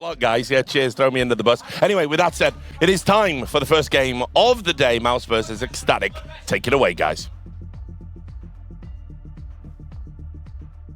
Look, guys, yeah, cheers, throw me under the bus. Anyway, with that said, it is time for the first game of the day, MOUZ versus ECSTATIC. Take it away, guys.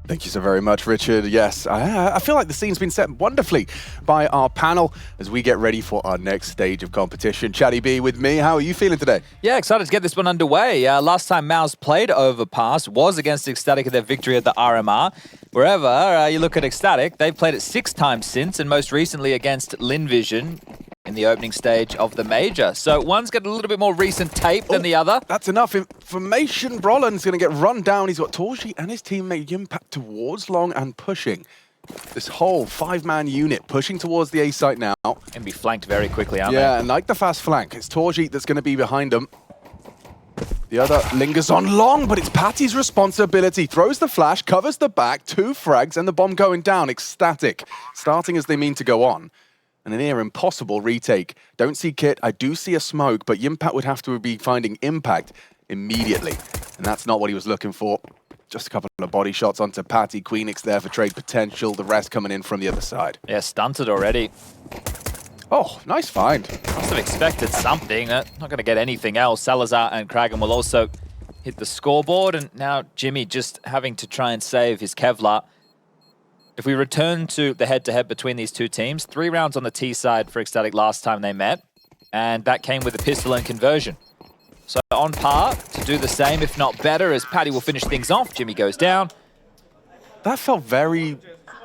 Thank you so very much, Richard. Yes, I feel like the scene's been set wonderfully by our panel as we get ready for our next stage of competition. Chatty B with me. How are you feeling today? Yeah, excited to get this one underway. Last time MOUZ played Overpass was against ECSTATIC at their victory at the RMR. Wherever you look at ECSTATIC, they've played it 6 times since, and most recently against Linvision in the opening stage of the major. So one's got a little bit more recent tape than the other. That's enough information. Brollan's going to get run down. He's got Torji and his teammate Impact towards long and pushing. This whole 5-man unit pushing towards the A site now. And be flanked very quickly, aren't they? Yeah, and like the fast flank, it's Torji that's going to be behind them. The other lingers on long, but it's Patti's responsibility. Throws the flash, covers the back, 2 frags, and the bomb going down. ECSTATIC starting as they mean to go on. And a near impossible retake. Don't see Kit, I do see a smoke, but Impact would have to be finding Impact immediately. And that's not what he was looking for. Just a couple of body shots onto Patti. Queenix there for trade potential, the rest coming in from the other side. Yeah, stunted already. Oh, nice find. Must have expected something. Not going to get anything else. Salazar and Kragan will also hit the scoreboard, and now Jimmy just having to try and save his Kevlar. If we return to the head-to-head between these two teams, 3 rounds on the T side for ECSTATIC last time they met, and that came with a pistol and conversion. So on par to do the same, if not better, as Patti will finish things off. Jimmy goes down. That felt very,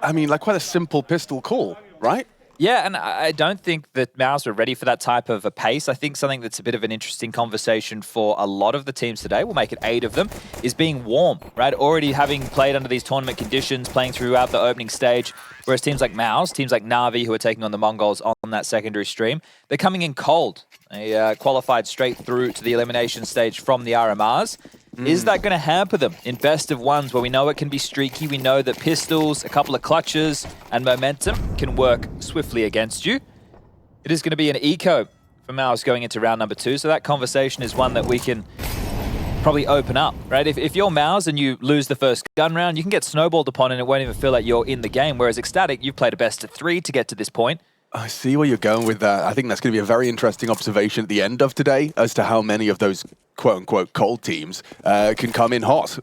like quite a simple pistol call, right? Yeah, and I don't think that MOUZ were ready for that type of a pace. I think something that's a bit of an interesting conversation for a lot of the teams today, we'll make it 8 of them, is being warm, right? Already having played under these tournament conditions, playing throughout the opening stage, whereas teams like MOUZ, teams like Na'Vi, who are taking on the Mongols on that secondary stream, they're coming in cold. They qualified straight through to the elimination stage from the RMRs. Is that going to hamper them in best of ones where we know it can be streaky? We know that pistols, a couple of clutches, and momentum can work swiftly against you. It is going to be an eco for MOUZ going into round number 2, so that conversation is one that we can probably open up, right? If you're MOUZ and you lose the first gun round, you can get snowballed upon and it won't even feel like you're in the game, whereas ECSTATIC, you've played a best of 3 to get to this point. I see where you're going with that. I think that's going to be a very interesting observation at the end of today as to how many of those quote-unquote cold teams can come in hot.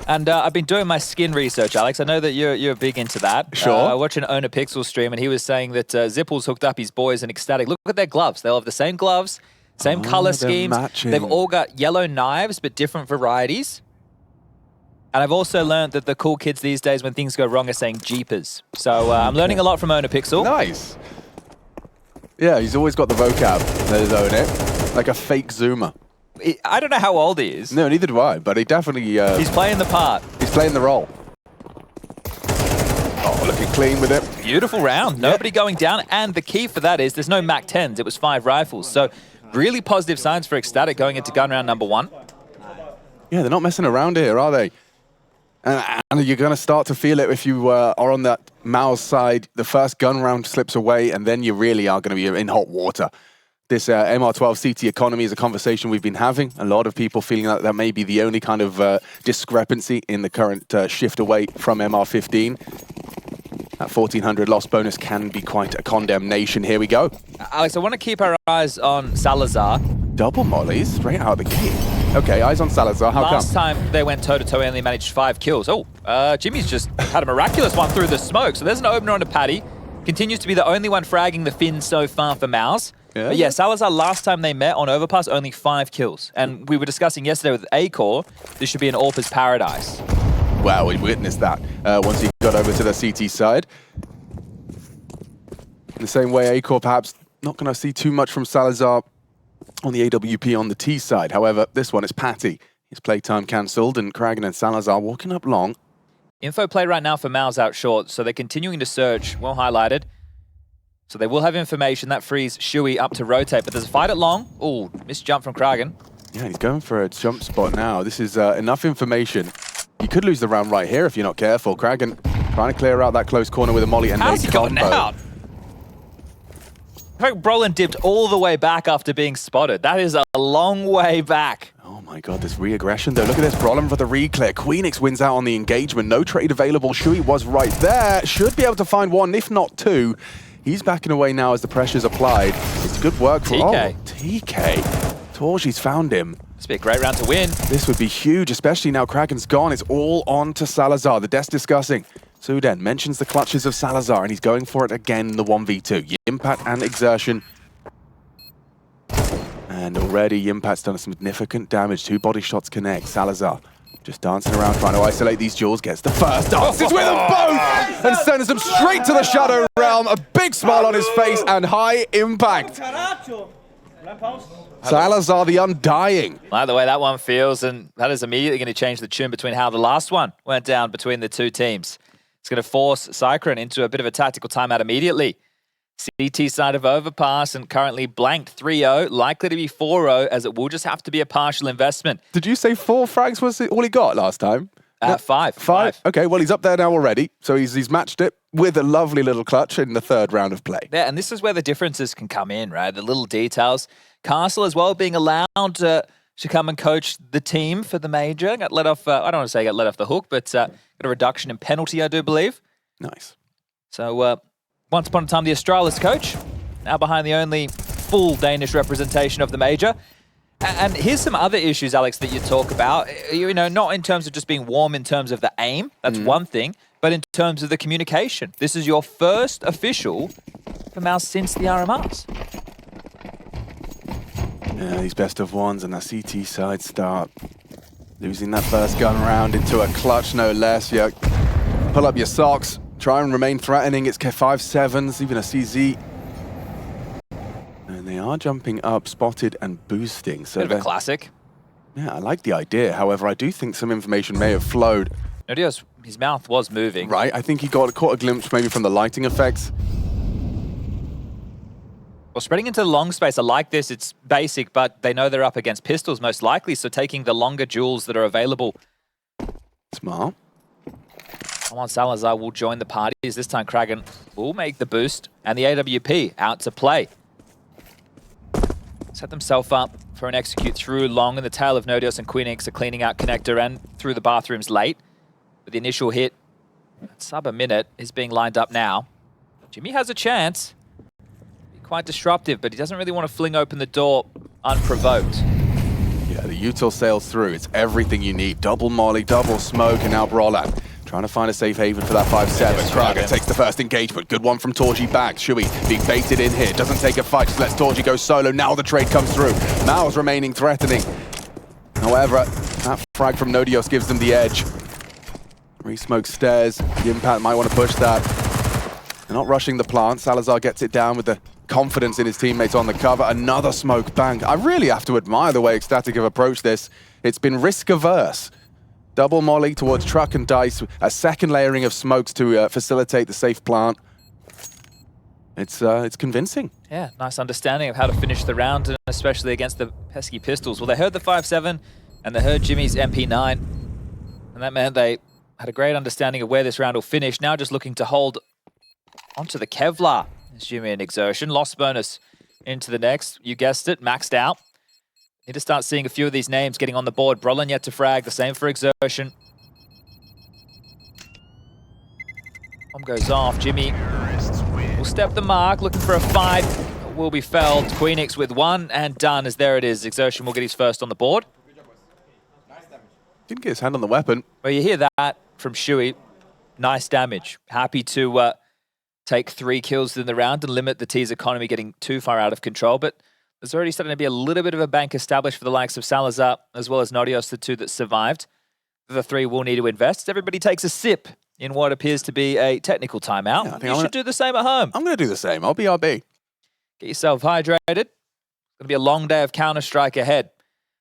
And I've been doing my skin research, Alex. I know that you're big into that. Sure. I watched an Owner Pixel stream, and he was saying that Zipple's hooked up his boys in ECSTATIC. Look at their gloves. They'll have the same gloves, same color schemes. Matching. They've all got yellow knives, but different varieties. And I've also learned that the cool kids these days, when things go wrong, are saying jeepers. So I'm learning a lot from Owner Pixel. Nice. Yeah, he's always got the vocab that is Own It, like a fake zoomer. I don't know how old he is. No, neither do I, but he definitely... he's playing the part. He's playing the role. Oh, looking clean with it. Beautiful round. Nobody going down. And the key for that is there's no MAC-10s. It was 5 rifles. So really positive signs for ECSTATIC going into gun round number 1. Yeah, they're not messing around here, are they? And you're going to start to feel it if you are on that MOUZ side. The first gun round slips away, and then you really are going to be in hot water. This MR12 CT economy is a conversation we've been having. A lot of people feeling that that may be the only kind of discrepancy in the current shift away from MR15. That 1400 loss bonus can be quite a condemnation. Here we go. Alex, I want to keep our eyes on Salazar. Double mollies straight out of the gate. Okay, eyes on Salazar. How come? Last time they went toe-to-toe, they only managed 5 kills. Oh, Jimmy's just had a miraculous one through the smoke. So there's an opener onto Patti. Continues to be the only one fragging the Finn so far for MOUZ. Yeah. But yeah, Salazar, last time they met on Overpass, only 5 kills. And we were discussing yesterday with Acor, this should be an AWPer's paradise. Wow, we witnessed that once he got over to the CT side. In the same way, Acor perhaps not going to see too much from Salazar on the AWP on the T side. However, this one is Patti. His playtime cancelled, and Kragan and Salazar walking up long. Info play right now for MOUZ out short, so they're continuing to search, well highlighted. So they will have information. That frees Shui up to rotate, but there's a fight at long. Oh, missed jump from Kragan. Yeah, he's going for a jump spot now. This is enough information. You could lose the round right here if you're not careful. Kragan trying to clear out that close corner with a molly and how's he gotten out? I think Brollan dipped all the way back after being spotted. That is a long way back. Oh my god, this re-aggression though. Look at this, Brollan for the re-clear. Queenix wins out on the engagement. No trade available. Shui was right there. Should be able to find one, if not 2. He's backing away now as the pressure's applied. It's good work for TK. TK. Torji's found him. This would be a great round to win. This would be huge, especially now Kraken's gone. It's all on to Salazar. The desk discussing. Suden mentions the clutches of Salazar, and he's going for it again in the 1v2. Impact and Exertion. And already Impact's done some significant damage. 2 body shots connect. Salazar just dancing around, trying to isolate these jewels. Gets the first. Dances with them both! And sends them straight to the Shadow Realm. A big smile on his face and high impact. Salazar, the Undying. Like the way that one feels, and that is immediately going to change the tune between how the last one went down between the two teams. It's going to force Cyclone into a bit of a tactical timeout immediately. CT side of Overpass and currently blanked 3-0, likely to be 4-0, as it will just have to be a partial investment. Did you say 4 frags was all he got last time? Five. Five? Okay, well, he's up there now already. So he's matched it with a lovely little clutch in the 3rd round of play. Yeah, and this is where the differences can come in, right? The little details. Castle as well being allowed to come and coach the team for the major. Got let off, I don't want to say got let off the hook, but got a reduction in penalty, I do believe. Nice. So once upon a time, the Astralis coach, now behind the only full Danish representation of the major. And here's some other issues, Alex, that you talk about. You know, not in terms of just being warm in terms of the aim, that's one thing, but in terms of the communication. This is your first official for MOUZ since the RMRs. Yeah, these best of ones and that CT side start. Losing that first gun round into a clutch, no less. Yeah, pull up your socks, try and remain threatening. It's 5-7s, even a CZ. And they are jumping up, spotted and boosting. So Bit of a classic. Yeah, I like the idea. However, I do think some information may have flowed. Nodios, his mouth was moving. Right, I think he caught a glimpse maybe from the lighting effects. Well, spreading into the long space, I like this. It's basic, but they know they're up against pistols most likely, so taking the longer jewels that are available. Smart. Come on, Salazar will join the parties. This time, Kraken will make the boost, and the AWP out to play. Set themselves up for an execute through long, and the tail of Nodios and Queenix are cleaning out connector and through the bathrooms late. With the initial hit, sub a minute, is being lined up now. Jimmy has a chance. Quite disruptive, but he doesn't really want to fling open the door unprovoked. Yeah, the util sails through. It's everything you need. Double molly, double smoke, and now Brollan. Trying to find a safe haven for that 5-7. Kraken takes the first engagement. Good one from Torji back. Shui being baited in here. Doesn't take a fight. Just lets Torji go solo. Now the trade comes through. MOUZ remaining threatening. However, that frag from Nodios gives them the edge. Re-smoke stairs. The Impact might want to push that. They're not rushing the plant. Salazar gets it down with the confidence in his teammates on the cover. Another smoke bang. I really have to admire the way ECSTATIC have approached this. It's been risk-averse. Double molly towards truck and dice. A second layering of smokes to facilitate the safe plant. It's convincing. Yeah, nice understanding of how to finish the round, and especially against the pesky pistols. Well, they heard the 5-7, and they heard Jimmy's MP9. And that meant they had a great understanding of where this round will finish. Now just looking to hold onto the Kevlar. Jimmy and Exertion. Lost bonus into the next. You guessed it, maxed out. Need to start seeing a few of these names getting on the board. Brollan yet to frag, the same for Exertion. Bomb goes off. Jimmy will step the mark, looking for a fight. Will be felled. Queenix with one and done, as there it is. Exertion will get his first on the board. Didn't get his hand on the weapon. Well, you hear that from Shui. Nice damage. Happy to take 3 kills in the round and limit the T's economy getting too far out of control. But there's already starting to be a little bit of a bank established for the likes of Salazar, as well as Nodios, the 2 that survived. The 3 will need to invest. Everybody takes a sip in what appears to be a technical timeout. Yeah, you should do the same at home. I'm going to do the same. I'll BRB. Get yourself hydrated. It's going to be a long day of Counter-Strike ahead.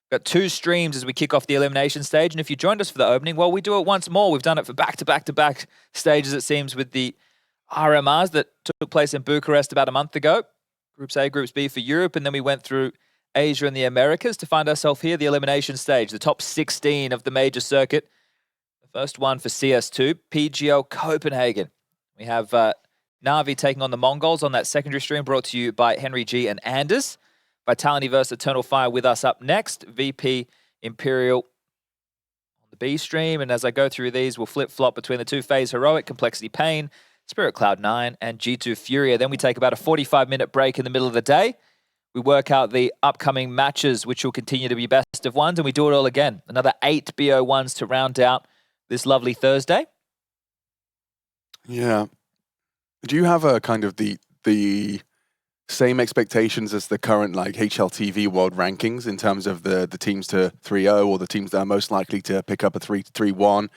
We've got 2 streams as we kick off the elimination stage. And if you joined us for the opening, well, we do it once more. We've done it for back-to-back-to-back stages, it seems, with the RMRs that took place in Bucharest about a month ago. Groups A, Groups B for Europe, and then we went through Asia and the Americas to find ourselves here, the elimination stage, the top 16 of the major circuit. The first one for CS2, PGL Copenhagen. We have Na'Vi taking on the Mongols on that secondary stream, brought to you by Henry G and Anders. Vitality versus Eternal Fire with us up next. VP Imperial on the B stream, and as I go through these, we'll flip-flop between the 2 phase Heroic, Complexity Pain, Spirit Cloud9, and G2 Furia. Then we take about a 45-minute break in the middle of the day. We work out the upcoming matches, which will continue to be best of ones, and we do it all again. Another 8 BO1s to round out this lovely Thursday. Yeah. Do you have a kind of the same expectations as the current like HLTV world rankings in terms of the teams to 3-0 or the teams that are most likely to pick up a 3-1?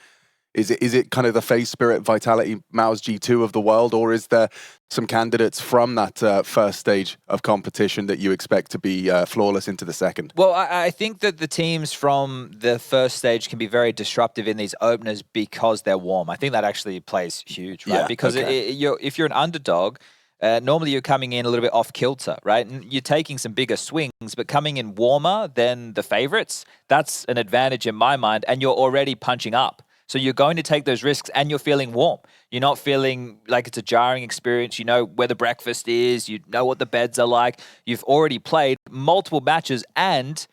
Is it kind of the FaZe, Spirit, Vitality, MOUZ G2 of the world, or is there some candidates from that first stage of competition that you expect to be flawless into the second? Well, I think that the teams from the first stage can be very disruptive in these openers because they're warm. I think that actually plays huge, right? Yeah, because okay. if you're an underdog, normally you're coming in a little bit off kilter, right? And you're taking some bigger swings, but coming in warmer than the favorites, that's an advantage in my mind, and you're already punching up. So you're going to take those risks and you're feeling warm. You're not feeling like it's a jarring experience. You know where the breakfast is. You know what the beds are like. You've already played multiple matches and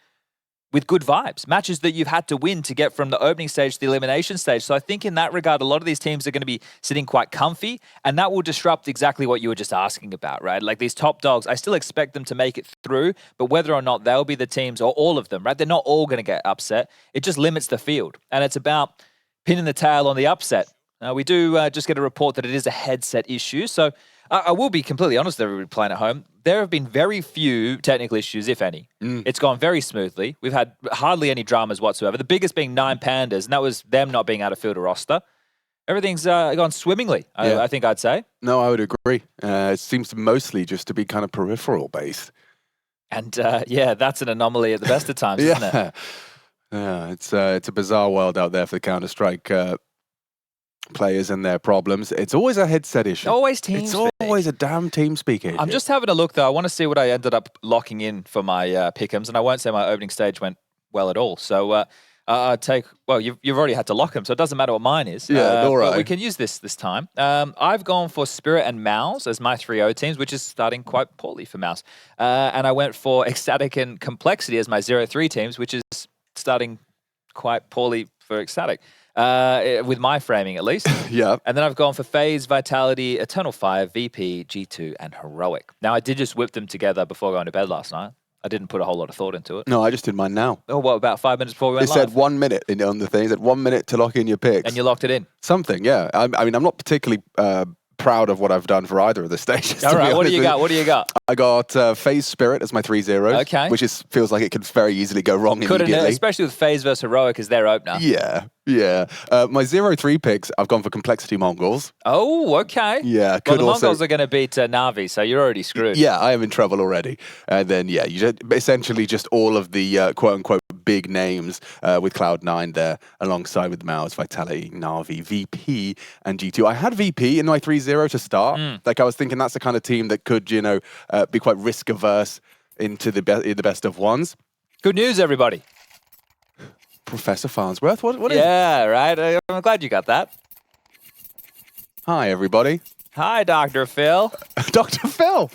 with good vibes. Matches that you've had to win to get from the opening stage to the elimination stage. So I think in that regard, a lot of these teams are going to be sitting quite comfy, and that will disrupt exactly what you were just asking about, right? Like these top dogs, I still expect them to make it through, but whether or not they'll be the teams or all of them, right? They're not all going to get upset. It just limits the field. And it's about pinning the tail on the upset. We do just get a report that it is a headset issue. So I will be completely honest with everybody playing at home. There have been very few technical issues, if any. It's gone very smoothly. We've had hardly any dramas whatsoever. The biggest being 9 Pandas, and that was them not being able to field a roster. Everything's gone swimmingly, Yeah. I think I'd say. No, I would agree. It seems to mostly just to be kind of peripheral based. And yeah, that's an anomaly at the best of times, isn't it? Yeah, it's a bizarre world out there for the Counter-Strike players and their problems. It's always a headset issue. Always team It's speak. always a damn TeamSpeak issue. I'm just having a look, though. I want to see what I ended up locking in for my pick'ems, and I won't say my opening stage went well at all. So well, you've already had to lock them, so it doesn't matter what mine is. Yeah, all right. But we can use this time. I've gone for Spirit and MOUZ as my 3-0 teams, which is starting quite poorly for MOUZ. And I went for ECSTATIC and Complexity as my 0-3 teams, which is starting quite poorly for ECSTATIC, with my framing at least. Yeah. And then I've gone for FaZe, Vitality, Eternal Fire, VP, G2, and Heroic. Now, I did just whip them together before going to bed last night. I didn't put a whole lot of thought into it. No, I just did mine now. Oh, what, about 5 minutes before we went It live? said 1 minute on the thing. It said 1 minute to lock in your picks. And you locked it in? Something, yeah. I mean, I'm not particularly proud of what I've done for either of the stages. All right, what do you got? What do you got? I got FaZe Spirit as my 3-0. Okay. Which feels like it could very easily go wrong immediately. Especially with FaZe versus Heroic as their opener. Yeah, yeah. My 0-3 picks, I've gone for Complexity Mongols. Oh, okay. Yeah, Well, the Mongols are going to beat Na'Vi, so you're already screwed. Yeah, I am in trouble already. And then, yeah, you just, essentially just all of the quote-unquote big names with Cloud9 there, alongside with MOUZ, Vitality, Na'Vi, VP, and G2. I had VP in my 3-0 to start. Like, I was thinking that's the kind of team that could, you know, be quite risk-averse into the best of ones. Good news, everybody. Professor Farnsworth, what is Yeah, right. I'm glad you got that. Hi, everybody. Hi, Dr. Phil. Dr. Phil.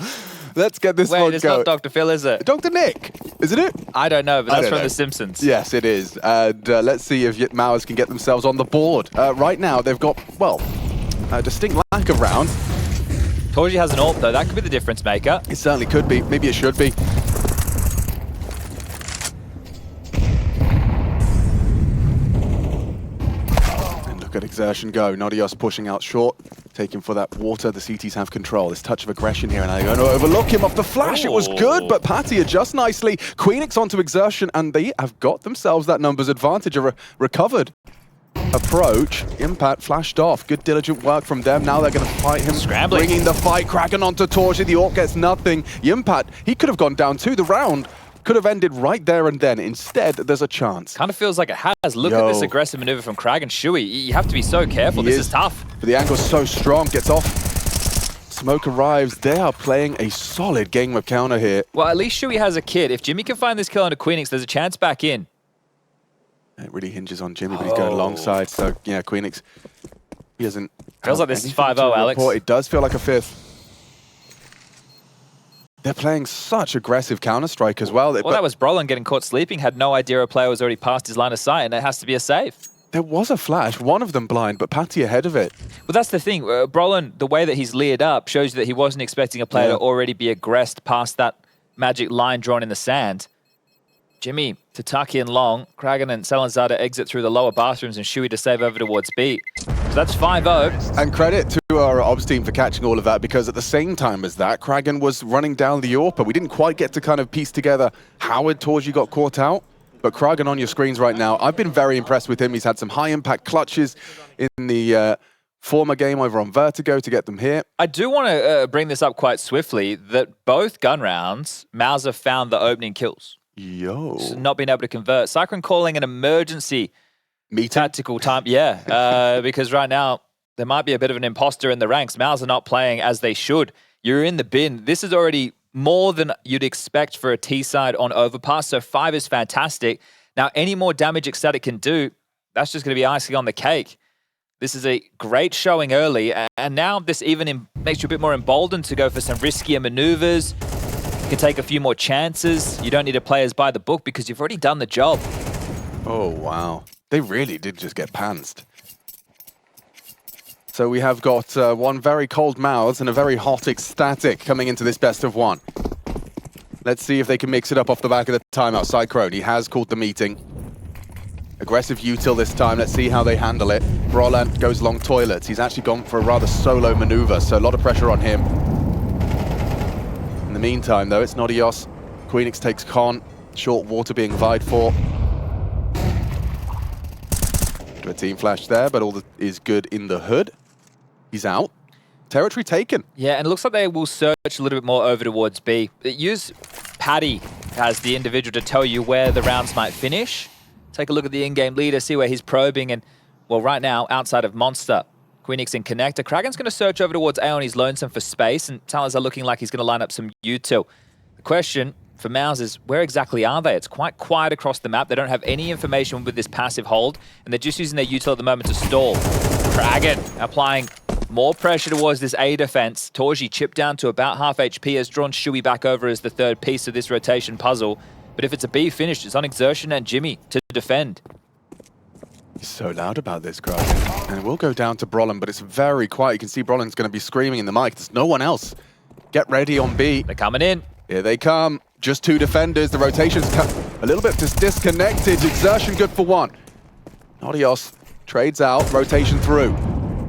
Let's get this one Wait, it's going. not Dr. Phil, is it? Dr. Nick, isn't it? I don't know, but I that's don't from know. The Simpsons. Yes, it is. And let's see if MOUZ can get themselves on the board. Right now, they've got, well, a distinct lack of rounds. Torji has an ult, though. That could be the difference maker. It certainly could be. Maybe it should be. And look at Exertion go. Nodios pushing out short, taking for that water. The CTs have control. This touch of aggression here, and they're going to overlook him off the flash. It was good, but Patti adjusts nicely. Queenix onto Exertion, and they have got themselves that numbers advantage. A recovered approach. Impact flashed off. Good diligent work from them. Now they're going to fight him. Scrambling. Bringing the fight. Kraken onto Torji. The AWP gets nothing. Impact, he could have gone down too. The round could have ended right there and then. Instead, there's a chance. Kind of feels like it has. Look at this aggressive maneuver from Krag and Shui. You have to be so careful. This is tough. But the angle's so strong. Gets off. Smoke arrives. They are playing a solid game of counter here. Well, at least Shui has a kid. If Jimmy can find this kill onto Queenix, there's a chance back in. It really hinges on Jimmy, but he's going alongside. So, yeah, Queenix, he doesn't... Feels like this is 5-0, Alex. It does feel like a fifth. They're playing such aggressive Counter-Strike as well. Well, that was Brollan getting caught sleeping, had no idea a player was already past his line of sight, and it has to be a save. There was a flash, one of them blind, but Patti ahead of it. Well, that's the thing. Brollan, the way that he's leered up shows you that he wasn't expecting a player to already be aggressed past that magic line drawn in the sand. Jimmy to tuck in long, Kragan and Salazar to exit through the lower bathrooms, and Shuey to save over towards B. So that's 5-0. And credit to our Obs team for catching all of that, because at the same time as that, Kragan was running down the AWP. We didn't quite get to kind of piece together how Torji got caught out. But Kragan on your screens right now, I've been very impressed with him. He's had some high-impact clutches in the former game over on Vertigo to get them here. I do want to bring this up quite swiftly, that both gun rounds, MOUZ have found the opening kills. Yo. So not being able to convert. Cyclone calling an emergency tactical time. Yeah, because right now, there might be a bit of an imposter in the ranks. MOUZ are not playing as they should. You're in the bin. This is already more than you'd expect for a T-side on Overpass, so 5 is fantastic. Now, any more damage ECSTATIC can do, that's just going to be icing on the cake. This is a great showing early, and now this even makes you a bit more emboldened to go for some riskier maneuvers. You can take a few more chances. You don't need to play as by the book because you've already done the job. Oh, wow. They really did just get pantsed. So we have got one very cold MOUZ and a very hot ECSTATIC coming into this best of one. Let's see if they can mix it up off the back of the timeout. Cyclone, he has called the meeting. Aggressive util this time. Let's see how they handle it. Brollan goes along toilets. He's actually gone for a rather solo maneuver, so a lot of pressure on him. In the meantime, though, it's not EOS. Queenix takes Con. Short water being vied for. A team flash there, but all that is good in the hood. He's out. Territory taken. Yeah, and it looks like they will search a little bit more over towards B. Use Patti as the individual to tell you where the rounds might finish. Take a look at the in-game leader, see where he's probing, and, well, right now, outside of Monster, Queenix in Connector, Kragan's going to search over towards A on his lonesome for space, and Salazar looking like he's going to line up some util. The question for MOUZ is, where exactly are they? It's quite quiet across the map. They don't have any information with this passive hold, and they're just using their util at the moment to stall. Kragan applying more pressure towards this A defense. Torji chipped down to about half HP, has drawn Shuey back over as the third piece of this rotation puzzle. But if it's a B finish, it's on Exertion and Jimmy to defend. He's so loud about this, Kragan. And it will go down to Brollan, but it's very quiet. You can see Brollan's going to be screaming in the mic. There's no one else. Get ready on B. They're coming in. Here they come. Just 2 defenders. The rotation's a little bit disconnected. Exertion good for 1. Nodios trades out. Rotation through.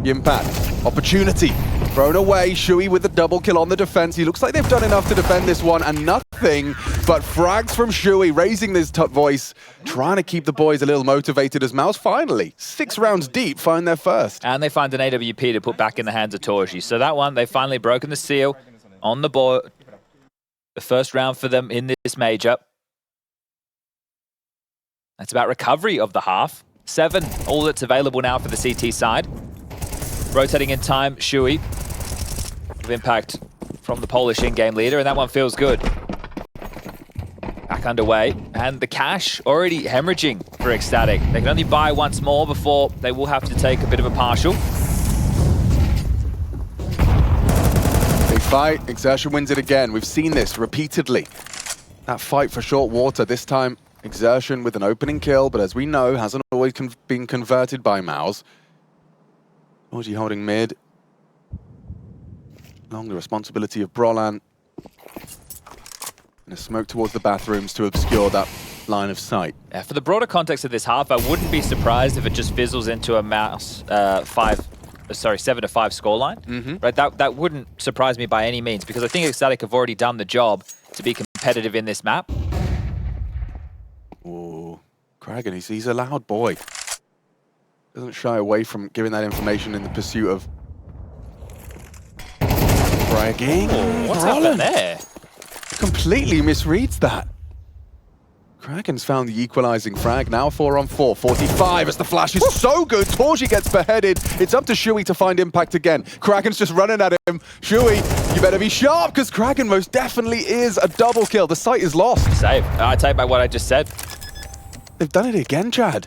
Impact. Opportunity. Thrown away. Shuey with the double kill on the defense. He looks like they've done enough to defend this one, and nothing but frags from Shuey, raising this voice, trying to keep the boys a little motivated as MOUZ finally, 6 rounds deep, find their first. And they find an AWP to put back in the hands of Torji. So that one, they've finally broken the seal on the board. The first round for them in this major. That's about recovery of the half. 7, all that's available now for the CT side. Rotating in time, Shuey. With impact from the Polish in-game leader, and that one feels good. Back underway, and the cash already hemorrhaging for ECSTATIC. They can only buy once more before they will have to take a bit of a partial. Big fight, Exertion wins it again. We've seen this repeatedly. That fight for short water, this time Exertion with an opening kill, but as we know, hasn't always been converted by MOUZ. Torji holding mid. Long the responsibility of Brollan. And a smoke towards the bathrooms to obscure that line of sight. Yeah, for the broader context of this half, I wouldn't be surprised if it just fizzles into a MOUZ 7-5 scoreline. Right, that wouldn't surprise me by any means, because I think ECSTATIC have already done the job to be competitive in this map. Ooh, Kragan, he's a loud boy. Doesn't shy away from giving that information in the pursuit of bragging. Oh, what's happened there? Completely misreads that. Kragan's found the equalizing frag, now 4-on-4, 45 as the flash is so good. Torji gets beheaded. It's up to Shuey to find impact again. Kragan's just running at him. Shuey, you better be sharp, because Kragan most definitely is a double kill. The site is lost. Save. I take back what I just said. They've done it again, Chad.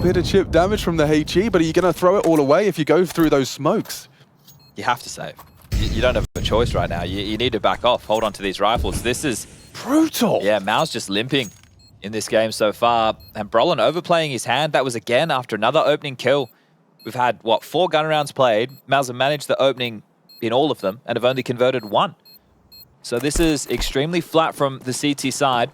Bit of chip damage from the HE, but are you going to throw it all away if you go through those smokes? You have to save. You don't have a choice right now. You need to back off. Hold on to these rifles. This is brutal. Yeah, MOUZ just limping in this game so far. And Brollan overplaying his hand. That was again after another opening kill. We've had, what, 4 gun rounds played. MOUZ have managed the opening in all of them and have only converted 1. So this is extremely flat from the CT side.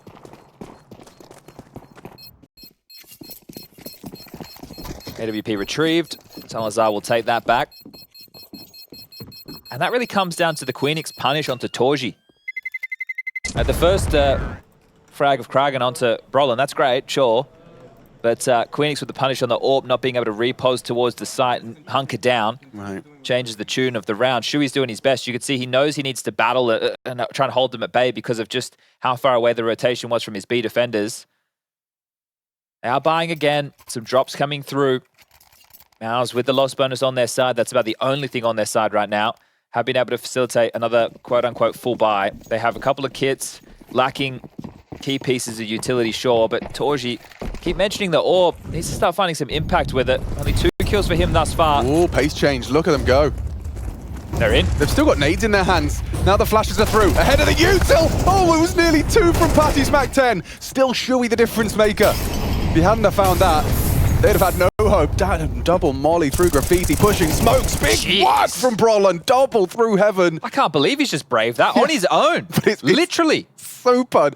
AWP retrieved. Salazar will take that back. And that really comes down to the Queenix punish onto Torji. At the first frag of Kragan onto Brollan, that's great, sure. But Queenix with the punish on the AWP, not being able to repose towards the site and hunker down, changes the tune of the round. Shui's doing his best. You can see he knows he needs to battle and try and hold them at bay because of just how far away the rotation was from his B defenders. Now buying again, some drops coming through. MOUZ with the loss bonus on their side. That's about the only thing on their side right now. Have been able to facilitate another quote-unquote full buy. They have a couple of kits lacking key pieces of utility, sure, but Torji, keep mentioning the AWP, needs to start finding some impact with it. Only 2 kills for him thus far. Oh, pace change. Look at them go. They're in. They've still got nades in their hands. Now the flashes are through. Ahead of the util. Oh, it was nearly 2 from Patti's Mac 10. Still Shui the difference maker. If he hadn't have found that, they'd have had no hope. Double molly through graffiti, pushing smokes. Big work from Brollan. Double through heaven. I can't believe he's just braved that on his own. It's literally. So fun.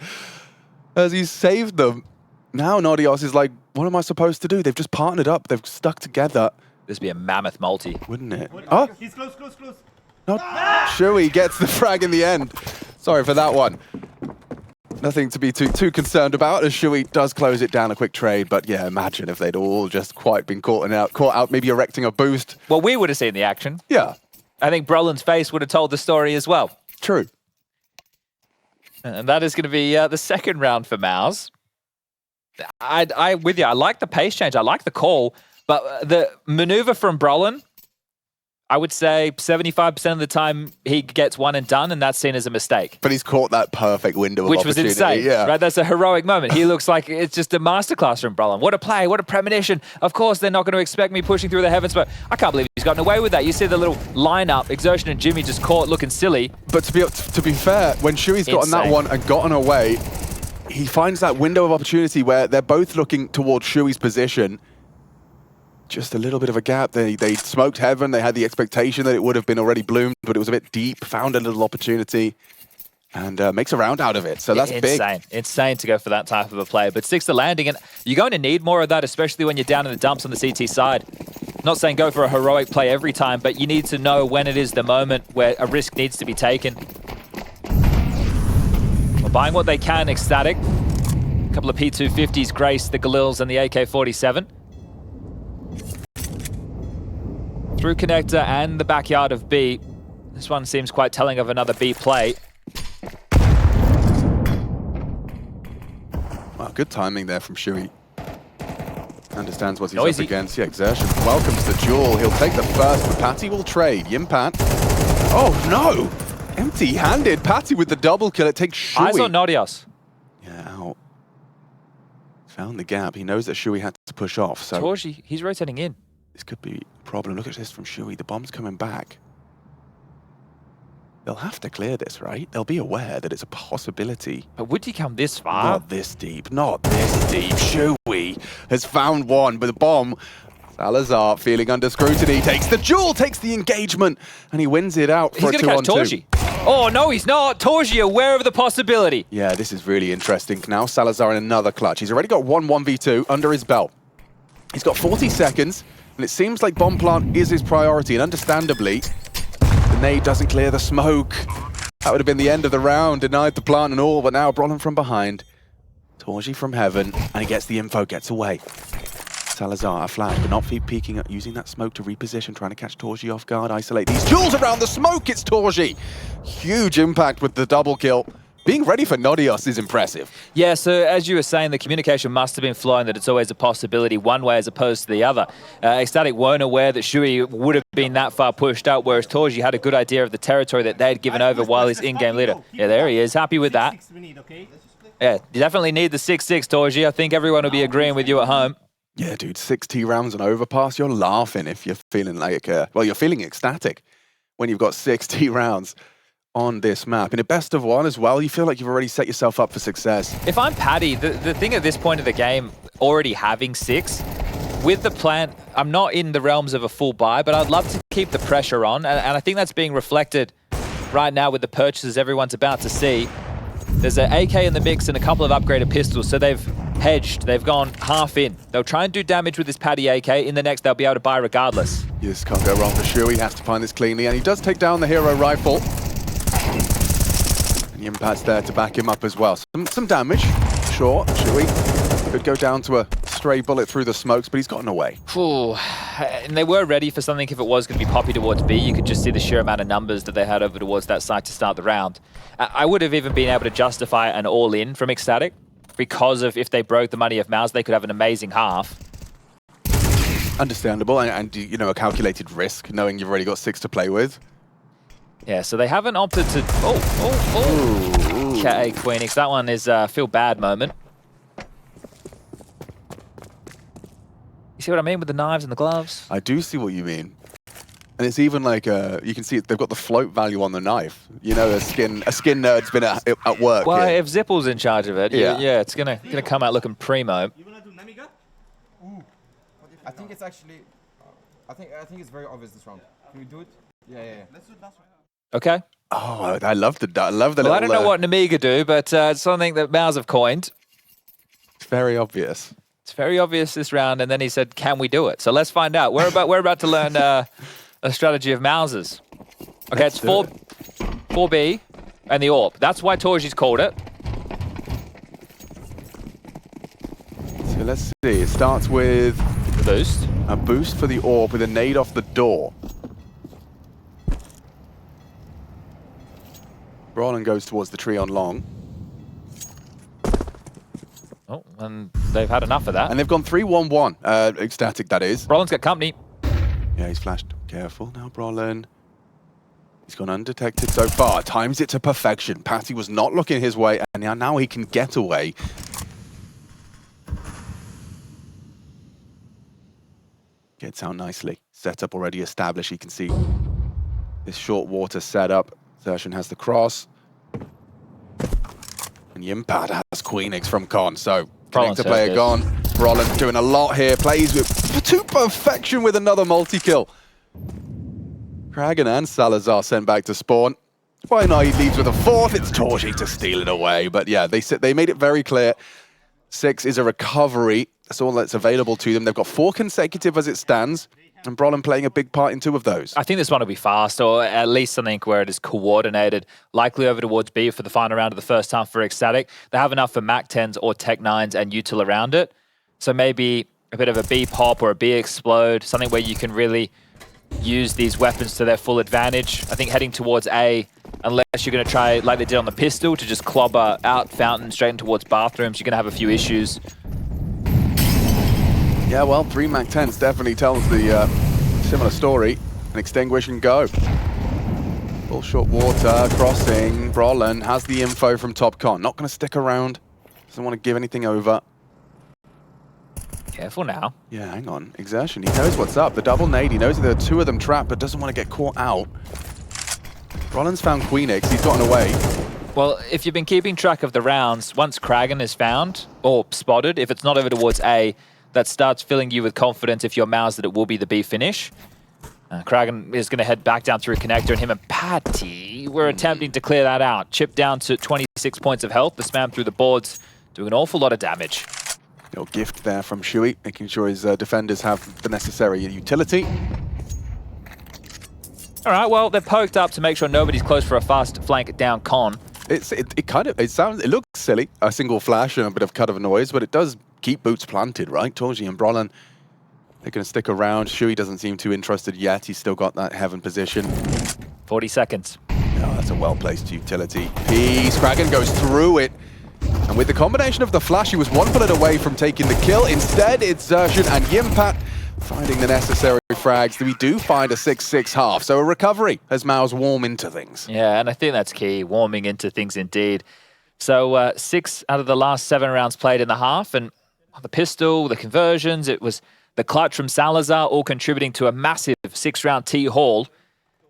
As he saved them. Now Nodios is like, what am I supposed to do? They've just partnered up. They've stuck together. This would be a mammoth multi. Wouldn't it? Oh! He's close. No. Shui gets the frag in the end. Sorry for that one. Nothing to be too concerned about as Shui does close it down, a quick trade. But yeah, imagine if they'd all just quite been caught out, maybe erecting a boost. Well, we would have seen the action. Yeah. I think Brollan's face would have told the story as well. True. And that is going to be the second round for MOUZ. I with you. I like the pace change. I like the call. But the maneuver from Brollan, I would say 75% of the time he gets one and done, and that's seen as a mistake. But he's caught that perfect window of Which was insane, yeah. right? That's a heroic moment. He looks like it's just a masterclass from Brollan. What a play, what a premonition. Of course, they're not going to expect me pushing through the heavens, but I can't believe he's gotten away with that. You see the little lineup, Exertion and Jimmy just caught looking silly. But to be fair, when Shui's gotten that one and gotten away, he finds that window of opportunity where they're both looking towards Shui's position. Just a little bit of a gap. They smoked heaven. They had the expectation that it would have been already bloomed, but it was a bit deep. Found a little opportunity and makes a round out of it. So that's insane. big. Insane to go for that type of a play. But sticks the landing, and you're going to need more of that, especially when you're down in the dumps on the CT side. Not saying go for a heroic play every time, but you need to know when it is the moment where a risk needs to be taken. Well, buying what they can, ECSTATIC. A couple of P250s grace the Galils and the AK-47. Through connector and the backyard of B. This one seems quite telling of another B play. Wow, good timing there from Shui. Understands what he's Noisy. up against. Yeah, Exertion welcomes the duel. He'll take the first, but Patti will trade. Yimpan. Oh no! Empty-handed. Patti with the double kill. It takes Shui. Eyes on Nodios. Yeah, out. Found the gap. He knows that Shui had to push off. So Torji, he's rotating in. this could be a problem. Look at this from Shui. The bomb's coming back. They'll have to clear this, right? They'll be aware that it's a possibility. But would he come this far? Not this deep. Not this deep. Shui has found one, but the bomb. Salazar feeling under scrutiny. Takes the duel, takes the engagement, and he wins it out for He's a going to catch 2-on-2. Torji. Oh, no, he's not. Torji aware of the possibility. Yeah, this is really interesting. Now Salazar in another clutch. He's already got one 1v2 under his belt. He's got 40 seconds, and it seems like bomb plant is his priority, and understandably, the nade doesn't clear the smoke. That would have been the end of the round, denied the plant and all, but now Brollan from behind. Torji from heaven, and he gets the info, gets away. Salazar, a flash, but not peeking, using that smoke to reposition, trying to catch Torji off guard, isolate these duels around the smoke. It's Torji. Huge impact with the double kill. Being ready for Nodios is impressive. Yeah, so as you were saying, the communication must have been flowing that it's always a possibility one way as opposed to the other. ECSTATIC weren't aware that Shui would have been that far pushed out, whereas Torji had a good idea of the territory that they'd given over while he's in-game leader. Yeah, there he is, happy with that. Yeah, you definitely need the 6-6, Torji. I think everyone will be agreeing with you at home. Yeah, dude, 6 T rounds on Overpass, you're laughing if you're feeling like, well, you're feeling ecstatic when you've got 6 T rounds on this map. In a best of one as well, you feel like you've already set yourself up for success. If I'm Patti, the thing at this point of the game, already having 6, with the plan, I'm not in the realms of a full buy, but I'd love to keep the pressure on, and I think that's being reflected right now with the purchases everyone's about to see. There's an AK in the mix and a couple of upgraded pistols, so they've hedged. They've gone half in. They'll try and do damage with this Patti AK. In the next, they'll be able to buy regardless. You just can't go wrong for Shui. He has to find this cleanly, and he does take down the hero rifle. And the impact's there to back him up as well. Some damage, sure. Shui could go down to a stray bullet through the smokes, but he's gotten away. Ooh. And they were ready for something if it was going to be Poppy towards B. You could just see the sheer amount of numbers that they had over towards that side to start the round. I would have even been able to justify an all-in from ECSTATIC because of if they broke the money of MOUZ, they could have an amazing half. Understandable, and you know, a calculated risk, knowing you've already got 6 to play with. Yeah, so they haven't opted to... Okay, Queenix, that one is a feel bad moment. You see what I mean with the knives and the gloves? I do see what you mean. And it's even like, you can see they've got the float value on the knife. You know, a skin nerd's been at work. Well, yeah. if Zipple's in charge of it, yeah, it's gonna come out looking primo. You wanna do Namiga? Ooh. I think it's actually, I think it's very obvious this round. Can we do it? Yeah. Let's do it last round. Okay. Oh, I love the little... Well, I don't know what Namiga do, but it's something that MOUZ have coined. It's very obvious. It's very obvious this round, and then he said, "Can we do it?" So let's find out. We're about to learn a strategy of MOUZ's. Okay, it's 4B and the AWP. That's why Torji's called it. So let's see. It starts with Boost. a boost for the AWP with a nade off the door. Brollan goes towards the tree on long. Oh, and they've had enough of that. And they've gone 3-1-1. ECSTATIC, that is. Brollan's got company. Yeah, he's flashed. Careful now, Brollan. He's gone undetected so far. Times it to perfection. Patti was not looking his way, and now he can get away. Gets out nicely. Setup already established. You can see this short water setup. Xerxin has the cross. And Yimpad has Queenix from Con. So, connector player gone. Brollan doing a lot here. Plays to perfection with another multi-kill. Kragan and Salazar sent back to spawn. Why not? He leaves with a 4th. It's Torji to steal it away. But yeah, they made it very clear. 6 is a recovery. That's all that's available to them. They've got 4 consecutive as it stands. And Brollan playing a big part in 2 of those. I think this one will be fast, or at least something where it is coordinated, likely over towards B for the final round of the first half for ECSTATIC. They have enough for Mac 10s or Tech 9s and util around it. So maybe a bit of a B pop or a B explode, something where you can really use these weapons to their full advantage. I think heading towards A, unless you're going to try, like they did on the pistol, to just clobber out Fountain straight in towards bathrooms, you're going to have a few issues. Yeah, well, 3 Mac 10s definitely tells the similar story. An extinguish and go. Full short water, crossing. Brollan has the info from TopCon. Not going to stick around. Doesn't want to give anything over. Careful now. Yeah, hang on. Exertion. He knows what's up. The double nade. He knows that there are 2 of them trapped, but doesn't want to get caught out. Brollan's found Queenix. He's gotten away. Well, if you've been keeping track of the rounds, once Kragan is found or spotted, if it's not over towards A, that starts filling you with confidence if you're MOUZ that it will be the B finish. Kragan is going to head back down through connector, and him and Patti were attempting to clear that out. Chip down to 26 points of health. The spam through the boards, doing an awful lot of damage. Little gift there from Shui, making sure his defenders have the necessary utility. All right, well, they're poked up to make sure nobody's close for a fast flank down Con. It looks silly, a single flash and a bit of cut of noise, but it does keep boots planted, right? Torji and Brollan, they're going to stick around. Shui doesn't seem too interested yet. He's still got that heaven position. 40 seconds. Oh, that's a well-placed utility piece. Kragan goes through it. And with the combination of the flash, he was 1 bullet away from taking the kill. Instead, it's Xerxin and Yimpad finding the necessary frags. We do find a 6-6 half. So a recovery as MOUZ warm into things. Yeah, and I think that's key, warming into things indeed. So 6 out of the last 7 rounds played in the half, and the pistol, the conversions, it was the clutch from Salazar, all contributing to a massive 6-round T haul.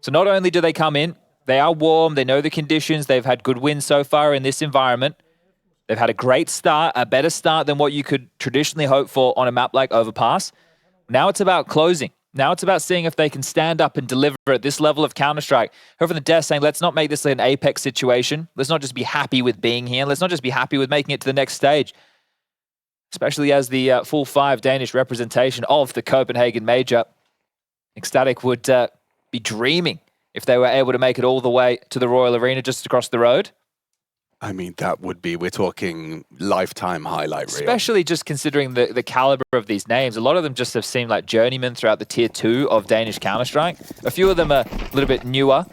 So not only do they come in They are warm. They know the conditions. They've had good wins so far in this environment. They've had a great start, a better start than what you could traditionally hope for on a map like Overpass. Now it's about closing. Now it's about seeing if they can stand up and deliver at this level of Counter-Strike. Whoever the desk saying, let's not make this an Apex situation. Let's not just be happy with being here. Let's not just be happy with making it to the next stage. Especially as the full 5 Danish representation of the Copenhagen major. ECSTATIC would be dreaming if they were able to make it all the way to the Royal Arena just across the road. I mean, that would be, we're talking lifetime highlight reel. Especially just considering the caliber of these names. A lot of them just have seemed like journeymen throughout the tier 2 of Danish Counter-Strike. A few of them are a little bit newer.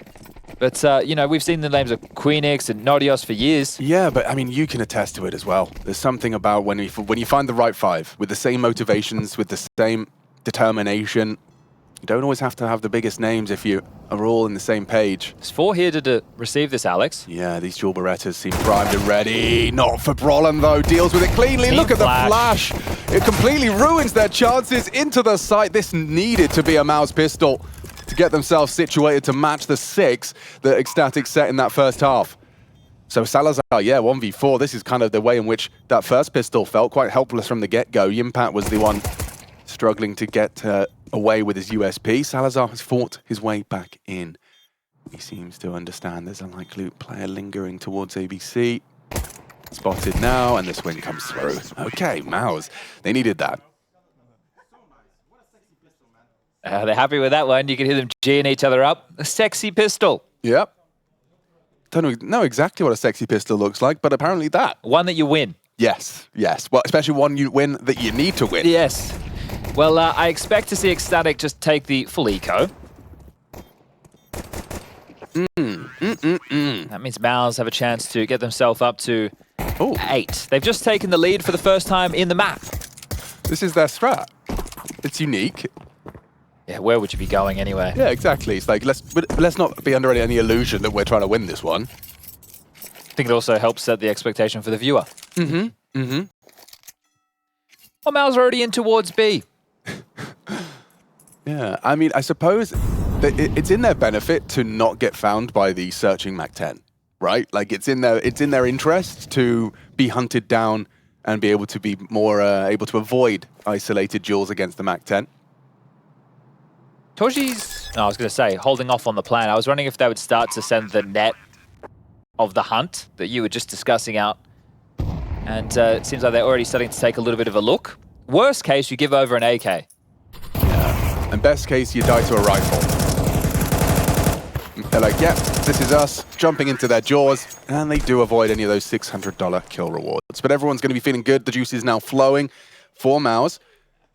But, you know, we've seen the names of Queenix and Nodios for years. Yeah, but I mean, you can attest to it as well. There's something about when you find the right 5 with the same motivations, with the same determination. You don't always have to have the biggest names if you are all in the same page. There's 4 here to receive this, Alex. Yeah, these dual Berettas seem primed and ready. Not for Brollan, though. Deals with it cleanly. Look at the flash. It completely ruins their chances into the site. This needed to be a MOUZ pistol to get themselves situated to match the 6 that ECSTATIC set in that first half. So Salazar, yeah, 1v4. This is kind of the way in which that first pistol felt quite helpless from the get-go. Yimpat was the one struggling to get away with his USP. Salazar has fought his way back in. He seems to understand there's a likely player lingering towards ABC. Spotted now, and the swing comes through. Okay, MOUZ. They needed that. They're happy with that one. You can hear them geeing each other up. A sexy pistol. Yep. Don't know exactly what a sexy pistol looks like, but apparently that. One that you win. Yes, yes. Well, especially one you win that you need to win. Yes. Well, I expect to see ECSTATIC just take the full eco. That means MOUZ have a chance to get themselves up to 8. They've just taken the lead for the first time in the map. This is their strat. It's unique. Yeah, where would you be going anyway? Yeah, exactly. It's like, let's not be under any illusion that we're trying to win this one. I think it also helps set the expectation for the viewer. Well, MOUZ are already in towards B. Yeah, I mean, I suppose that it's in their benefit to not get found by the searching MAC-10, right? Like, it's in their interest to be hunted down and be able to be more able to avoid isolated duels against the MAC-10. Toji's, no, I was going to say, holding off on the plan. I was wondering if they would start to send the net of the hunt that you were just discussing out. And it seems like they're already starting to take a little bit of a look. Worst case, you give over an AK. Yeah. And best case, you die to a rifle. They're like, yeah, this is us, jumping into their jaws, and they do avoid any of those $600 kill rewards. But everyone's going to be feeling good. The juice is now flowing for MOUZ,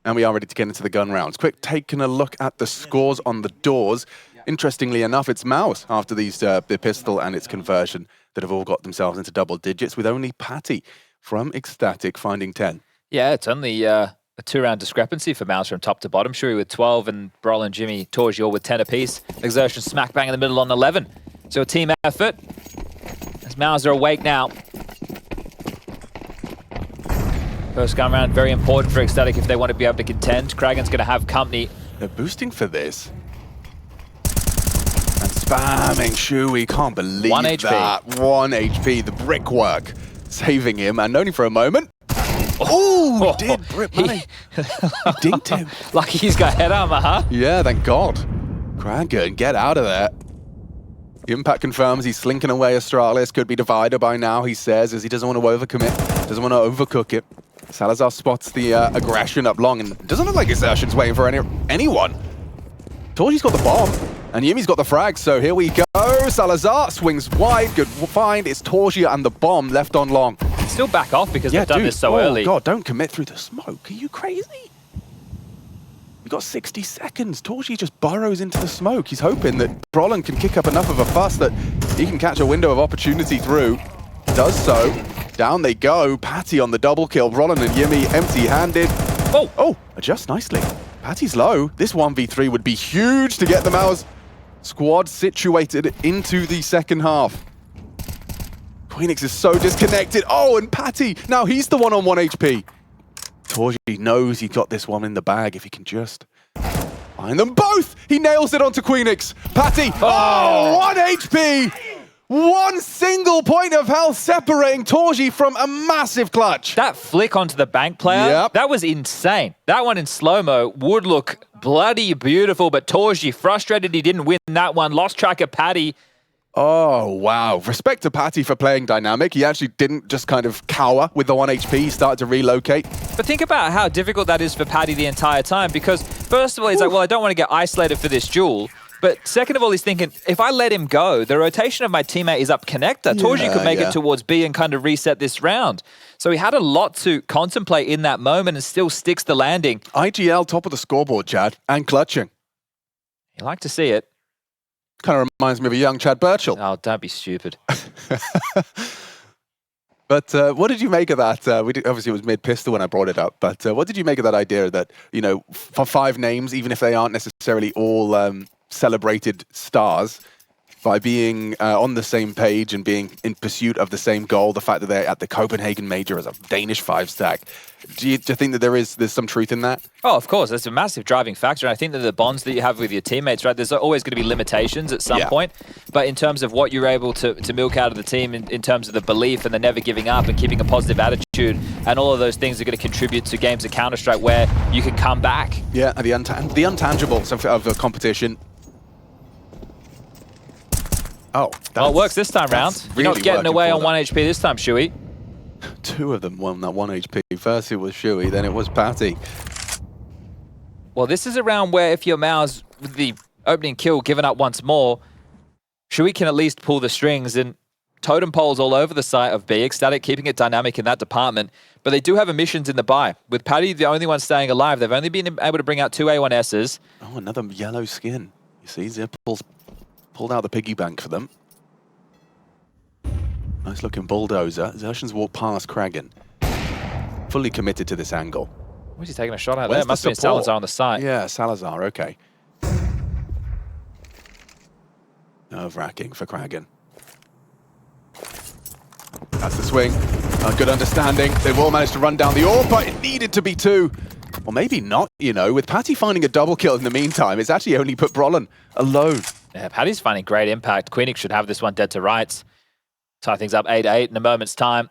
and we are ready to get into the gun rounds. Quick, taking a look at the scores on the doors. Interestingly enough, it's MOUZ after these the pistol and its conversion that have all got themselves into double digits, with only Patti from ECSTATIC finding 10. Yeah, it's only a 2-round discrepancy for MOUZ from top to bottom. Shuri with 12 and Brollan, Jimmy, Torgi all with 10 apiece. Exertion smack bang in the middle on 11. So a team effort. As MOUZ are awake now. First gun round, very important for ECSTATIC if they want to be able to contend. Kragan's going to have company. They're boosting for this. And spamming Shui, can't believe 1 HP. that. 1 HP, the brickwork saving him, and only for a moment. Oh, he did. He dinked him. Lucky he's got head armor, huh? Yeah, thank God. Kragan, get out of there. Impact confirms he's slinking away Astralis. Could be divider by now, he says, as he doesn't want to overcommit, doesn't want to overcook it. Salazar spots the aggression up long, and it doesn't look like Exertion's waiting for anyone. Torgi's got the bomb, and Yumi's got the frag, so here we go. Salazar swings wide, good find. It's Torgi and the bomb left on long. Still back off because they've done this so early. Oh God, don't commit through the smoke. Are you crazy? We've got 60 seconds. Torgi just burrows into the smoke. He's hoping that Brollan can kick up enough of a fuss that he can catch a window of opportunity through. Does so. Down they go. Patti on the double kill. Brollan and Yimi empty-handed. Oh, adjust nicely. Patti's low. This 1v3 would be huge to get the MOUZ squad situated into the second half. Queenix is so disconnected. Oh, and Patti, now he's the one on 1 HP. Torgi knows he got this one in the bag if he can just Find them both! He nails it onto Queenix. Patti, oh, 1 HP! One single point of health separating Torji from a massive clutch. That flick onto the bank player, that was insane. That one in slow-mo would look bloody beautiful, but Torji, frustrated he didn't win that one, lost track of Patti. Oh, wow. Respect to Patti for playing dynamic. He actually didn't just kind of cower with the 1 HP. He started to relocate. But think about how difficult that is for Patti the entire time, because first of all, he's like, well, I don't want to get isolated for this duel. But second of all, he's thinking, if I let him go, the rotation of my teammate is up connector. Torji could make it towards B and kind of reset this round. So he had a lot to contemplate in that moment and still sticks the landing. IGL top of the scoreboard, Chad, and clutching. You like to see it. Kind of reminds me of a young Chad Birchall. Oh, don't be stupid. But what did you make of that? Obviously, it was mid-pistol when I brought it up, but what did you make of that idea that, you know, for 5 names, even if they aren't necessarily all celebrated stars, by being on the same page and being in pursuit of the same goal, the fact that they're at the Copenhagen major as a Danish 5-stack, do you think that there's some truth in that? Oh, of course. That's a massive driving factor. And I think that the bonds that you have with your teammates, right, there's always going to be limitations at some point. But in terms of what you're able to milk out of the team in terms of the belief and the never giving up and keeping a positive attitude, and all of those things are going to contribute to games of Counter-Strike where you can come back. Yeah, and the intangibles of the competition. Oh, well, it works this time round. You're not getting away on 1 HP this time, Shuey. 2 of them won that 1 HP. First it was Shuey, then it was Patti. Well, this is a round where if you're MOUZ with the opening kill given up once more, Shuey can at least pull the strings, and totem poles all over the site of B. ECSTATIC keeping it dynamic in that department. But they do have emissions in the buy. With Patti the only one staying alive, they've only been able to bring out 2 A1Ss. Oh, another yellow skin. You see, Zipple's pulled out the piggy bank for them. Nice looking bulldozer. Zershins walk past Kragan. Fully committed to this angle. Where's he taking a shot out there? Must be a Salazar on the side. Yeah, Salazar, okay. Nerve-wracking for Kragan. That's the swing. Good understanding. They've all managed to run down the orb, but it needed to be 2. Or maybe not, you know. With Patti finding a double kill in the meantime, it's actually only put Brollan alone. Yeah, Patti's finding great impact. Queenix should have this one dead to rights. Tie things up 8-8 in a moment's time.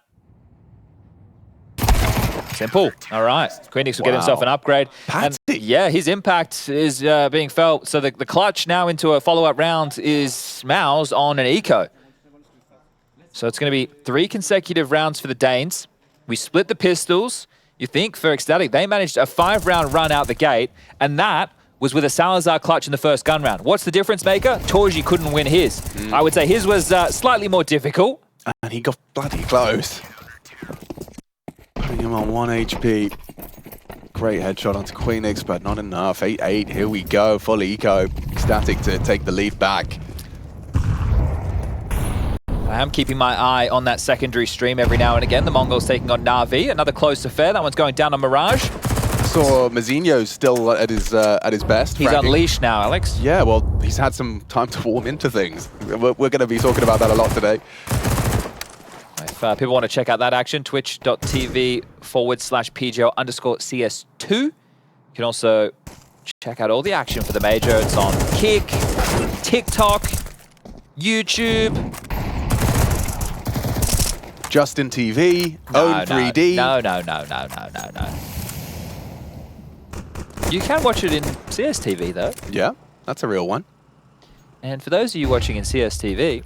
Simple. All right. Queenix will get himself an upgrade. Patti. And yeah, his impact is being felt. So the clutch now into a follow-up round is MOUZ on an eco. So it's going to be 3 consecutive rounds for the Danes. We split the pistols. You think for ECSTATIC, they managed a 5-round run out the gate, and that was with a Salazar clutch in the first gun round. What's the difference maker? Torji couldn't win his. I would say his was slightly more difficult. And he got bloody close. Putting him on 1 HP. Great headshot onto Queenix, but not enough. 8-8, here we go. Full eco. ECSTATIC to take the lead back. I am keeping my eye on that secondary stream every now and again. The Mongols taking on Na'Vi. Another close affair. That one's going down on Mirage. Saw Mazinho still at his best. He's unleashed now, Alex. Yeah, well, he's had some time to warm into things. We're going to be talking about that a lot today. If people want to check out that action, twitch.tv/PGL_CS2. You can also check out all the action for the major. It's on Kick, TikTok, YouTube. Justin TV, Own 3D. No. You can watch it in CSTV, though. Yeah, that's a real one. And for those of you watching in CSTV,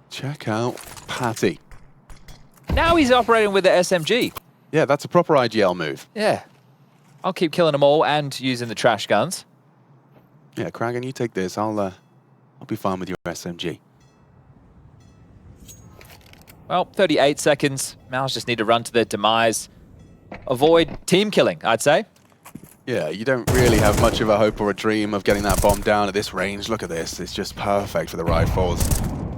check out Patti. now he's operating with the SMG. Yeah, that's a proper IGL move. Yeah. I'll keep killing them all and using the trash guns. Yeah, Kragan, you take this. I'll be fine with your SMG. Well, 38 seconds. MOUZ just need to run to their demise. Avoid team killing, I'd say. Yeah, you don't really have much of a hope or a dream of getting that bomb down at this range. Look at this. It's just perfect for the rifles.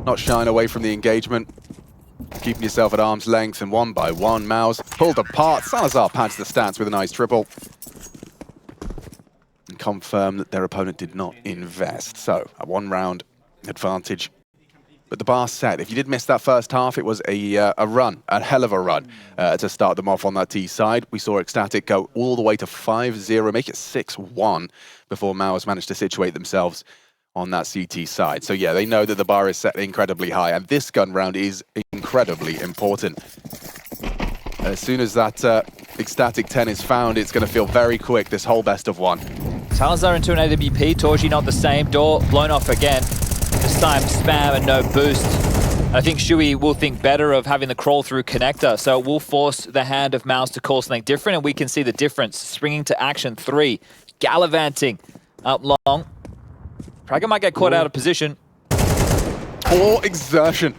Not shying away from the engagement. Keeping yourself at arm's length, and 1 by 1, MOUZ pulled apart. Salazar pads the stats with a nice triple. And confirm that their opponent did not invest. So, a 1-round advantage But the bar's set. If you did miss that first half, it was a run, a hell of a run to start them off on that T side. We saw ECSTATIC go all the way to 5-0, make it 6-1 before MOUZ managed to situate themselves on that CT side. So yeah, they know that the bar is set incredibly high, and this gun round is incredibly important. As soon as that ECSTATIC 10 is found, it's going to feel very quick, this whole best of one. Salazar into an AWP, Torji not the same, door blown off again. This time spam and no boost. I think Shui will think better of having the crawl through connector, so it will force the hand of MOUZ to call something different, and we can see the difference. Springing to action 3, gallivanting up long. Kraken might get caught out of position. Poor exertion.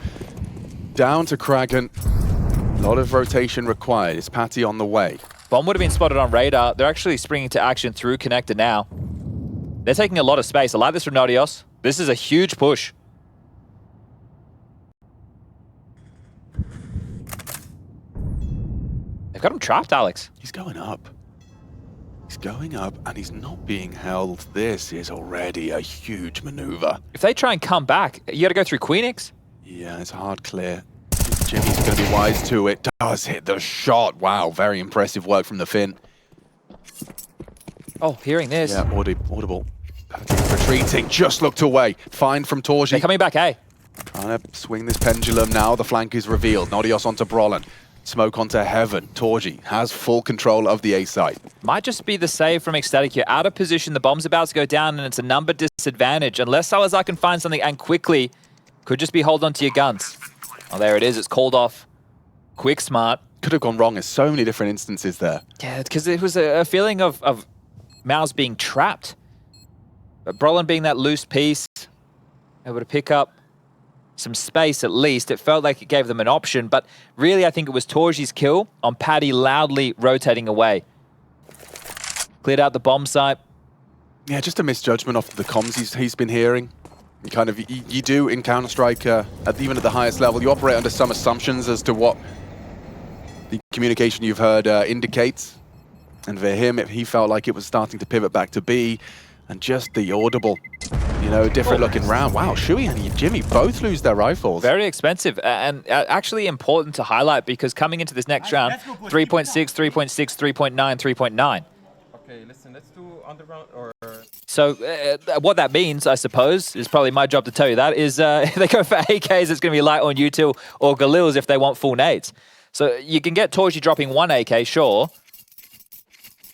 Down to Kraken. A lot of rotation required. Is Patti on the way? Bomb would have been spotted on radar. They're actually springing to action through connector now. They're taking a lot of space. I like this from Nodios. This is a huge push. They've got him trapped, Alex. He's going up. He's going up and he's not being held. This is already a huge maneuver. If they try and come back, you got to go through Queenix. Yeah, it's a hard clear. Jimmy's going to be wise to it. Does hit the shot. Wow, very impressive work from the Finn. Oh, hearing this. Yeah, audible. Patti's retreating, just looked away. Fine from Torji. They're coming back, eh? Trying to swing this pendulum now. The flank is revealed. Nodios onto Brollan. Smoke onto Heaven. Torji has full control of the A site. Might just be the save from ECSTATIC. You're out of position. The bomb's about to go down, and it's a number disadvantage. Unless Salazar can find something and quickly, could just be hold on to your guns. Oh, there it is. It's called off. Quick, smart. Could have gone wrong. There's so many different instances there. Yeah, because it was a feeling of MOUZ being trapped. But Brollan being that loose piece, able to pick up some space at least. It felt like it gave them an option, but really I think it was Torji's kill on Patti loudly rotating away. Cleared out the bomb site. Yeah, just a misjudgment off the comms he's been hearing. Kind of, you do in Counter-Strike, even at the highest level, you operate under some assumptions as to what the communication you've heard indicates. And for him, he felt like it was starting to pivot back to B, and just the audible, you know, different looking round. Wow, Shui and Jimmy both lose their rifles. Very expensive, and actually important to highlight, because coming into this next round, 3.6, 3.6, 3.9, 3.9. Okay, listen, let's do underground or... So what that means, I suppose, is probably my job to tell you that, is if they go for AKs, it's going to be light on util or Galils if they want full nades. So you can get Torji dropping 1 AK, sure.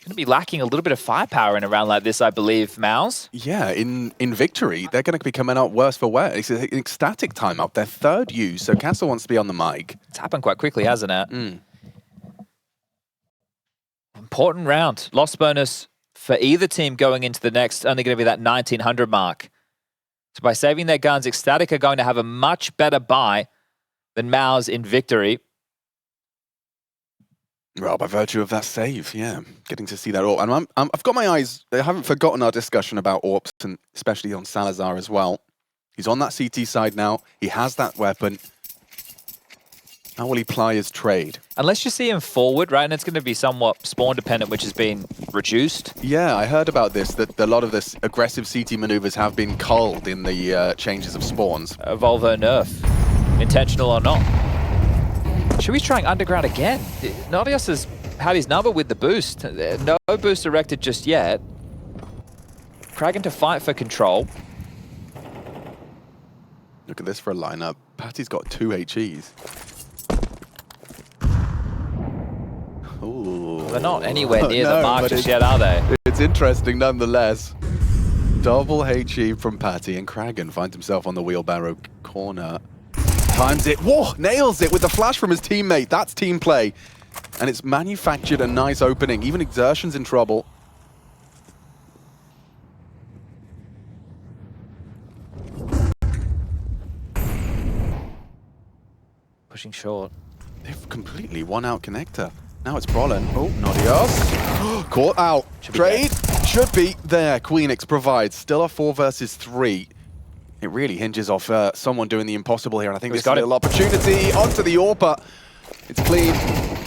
Going to be lacking a little bit of firepower in a round like this, I believe, MOUZ. Yeah, in victory, they're going to be coming out worse for wear. It's an ECSTATIC timeout, their third use, so Castle wants to be on the mic. It's happened quite quickly, hasn't it? Important round. Loss bonus for either team going into the next, only going to be that 1900 mark. So by saving their guns, ECSTATIC are going to have a much better buy than MOUZ in victory. Well, by virtue of that save, yeah, getting to see that AWP. And I've got my eyes, I haven't forgotten our discussion about AWPs, and especially on Salazar as well. He's on that CT side now. He has that weapon. How will he ply his trade? Unless you see him forward, right, and it's going to be somewhat spawn-dependent, which has been reduced. Yeah, I heard about this, that a lot of this aggressive CT maneuvers have been culled in the changes of spawns. Evolve or nerf, intentional or not. Should we try underground again? Nodios has had his number with the boost. No boost erected just yet. Kraken to fight for control. Look at this for a lineup. Patti's got 2 HEs. Ooh. They're not anywhere near the mark just yet, are they? It's interesting nonetheless. Double HE from Patti, and Kraken finds himself on the wheelbarrow corner. Times it. Whoa! Nails it with the flash from his teammate. That's team play. And it's manufactured a nice opening. Even Exertion's in trouble. Pushing short. They've completely won out connector. Now it's Brollan. Oh, Nodios. Caught out. Trade should be there. Queenix provides. Still a 4 versus 3. It really hinges off someone doing the impossible here, and I think this is a little opportunity. Onto the AWP. It's clean.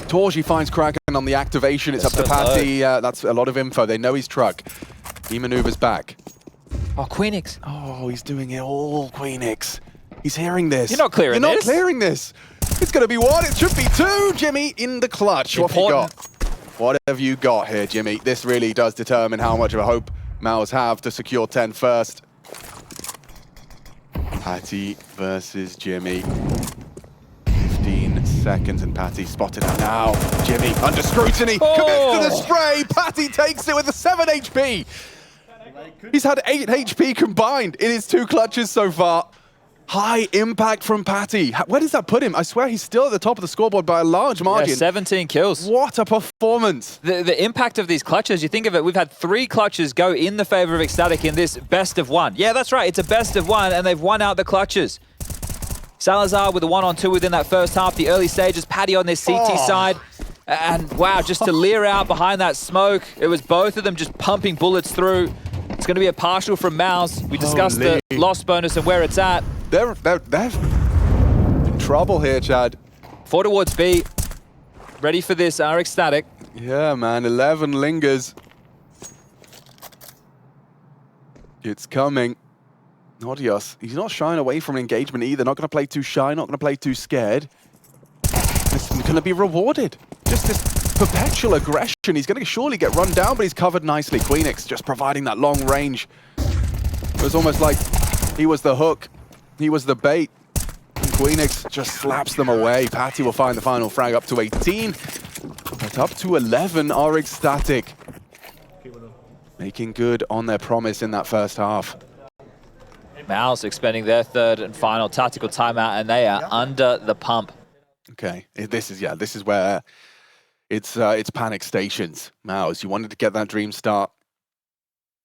Torji finds Kraken on the activation. It's up to Patti. That's a lot of info. They know he's truck. He maneuvers back. Oh, Queenix. Oh, he's doing it all, Queenix. He's hearing this. You're not clearing You're not this. clearing this. It's going to be one. It should be two. Jimmy in the clutch. What have you got? What have you got here, Jimmy? This really does determine how much of a hope MOUZ have to secure 10 first. Patti versus Jimmy. 15 seconds and Patti spotted out now. Jimmy under scrutiny. Commits to the spray. Patti takes it with a 7 HP. He's had 8 HP combined in his 2 clutches so far. High impact from Patti. Where does that put him? I swear he's still at the top of the scoreboard by a large margin. Yeah, 17 kills. What a performance. The impact of these clutches, you think of it, we've had 3 clutches go in the favor of ECSTATIC in this best of 1. Yeah, that's right, it's a best of 1, and they've won out the clutches. Salazar with a 1-on-2 within that first half, the early stages, Patti on their CT side. And wow, just to leer out behind that smoke, it was both of them just pumping bullets through. It's going to be a partial from MOUZ. We discussed the loss bonus and where it's at. They're in trouble here, Chad. 4 towards B. Ready for this, are ECSTATIC. Yeah, man, 11 lingers. It's coming. Nodios, he's not shying away from an engagement either. Not going to play too shy, not going to play too scared. It's going to be rewarded. Just this perpetual aggression. He's going to surely get run down, but he's covered nicely. Queenix just providing that long range. It was almost like he was the hook. He was the bait. And Queenix just slaps them away. Patti will find the final frag up to 18. But up to 11 are ECSTATIC. Making good on their promise in that first half. MOUZ expending their 3rd and final tactical timeout, and they are under the pump. Okay, this is where it's panic stations. MOUZ, you wanted to get that dream start.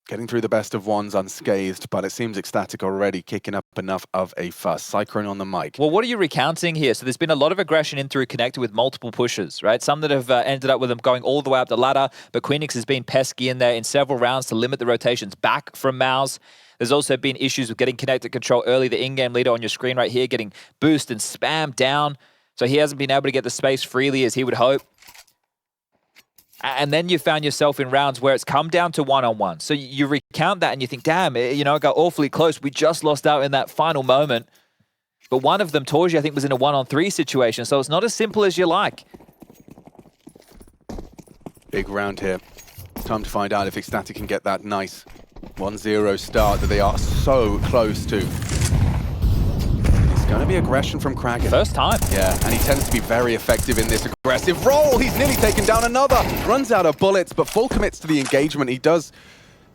Getting through the best of 1s unscathed, but it seems ECSTATIC already kicking up enough of a fuss. Cyclone on the mic. Well, what are you recounting here? So there's been a lot of aggression in through connected with multiple pushes, right? Some that have ended up with them going all the way up the ladder, but Queenix has been pesky in there in several rounds to limit the rotations back from MOUZ. There's also been issues with getting connected control early. The in-game leader on your screen right here getting boosted and spammed down. So he hasn't been able to get the space freely as he would hope. And then you found yourself in rounds where it's come down to 1-on-1. So you recount that and you think, damn, you know, it got awfully close. We just lost out in that final moment. But one of them, Torji, I think, was in a 1-on-3 situation. So it's not as simple as you like. Big round here. Time to find out if ECSTATIC can get that nice 1-0 start that they are so close to. It's going to be aggression from Kraken. First time. Yeah, and he tends to be very effective in this aggressive role. He's nearly taken down another. Runs out of bullets, but full commits to the engagement. He does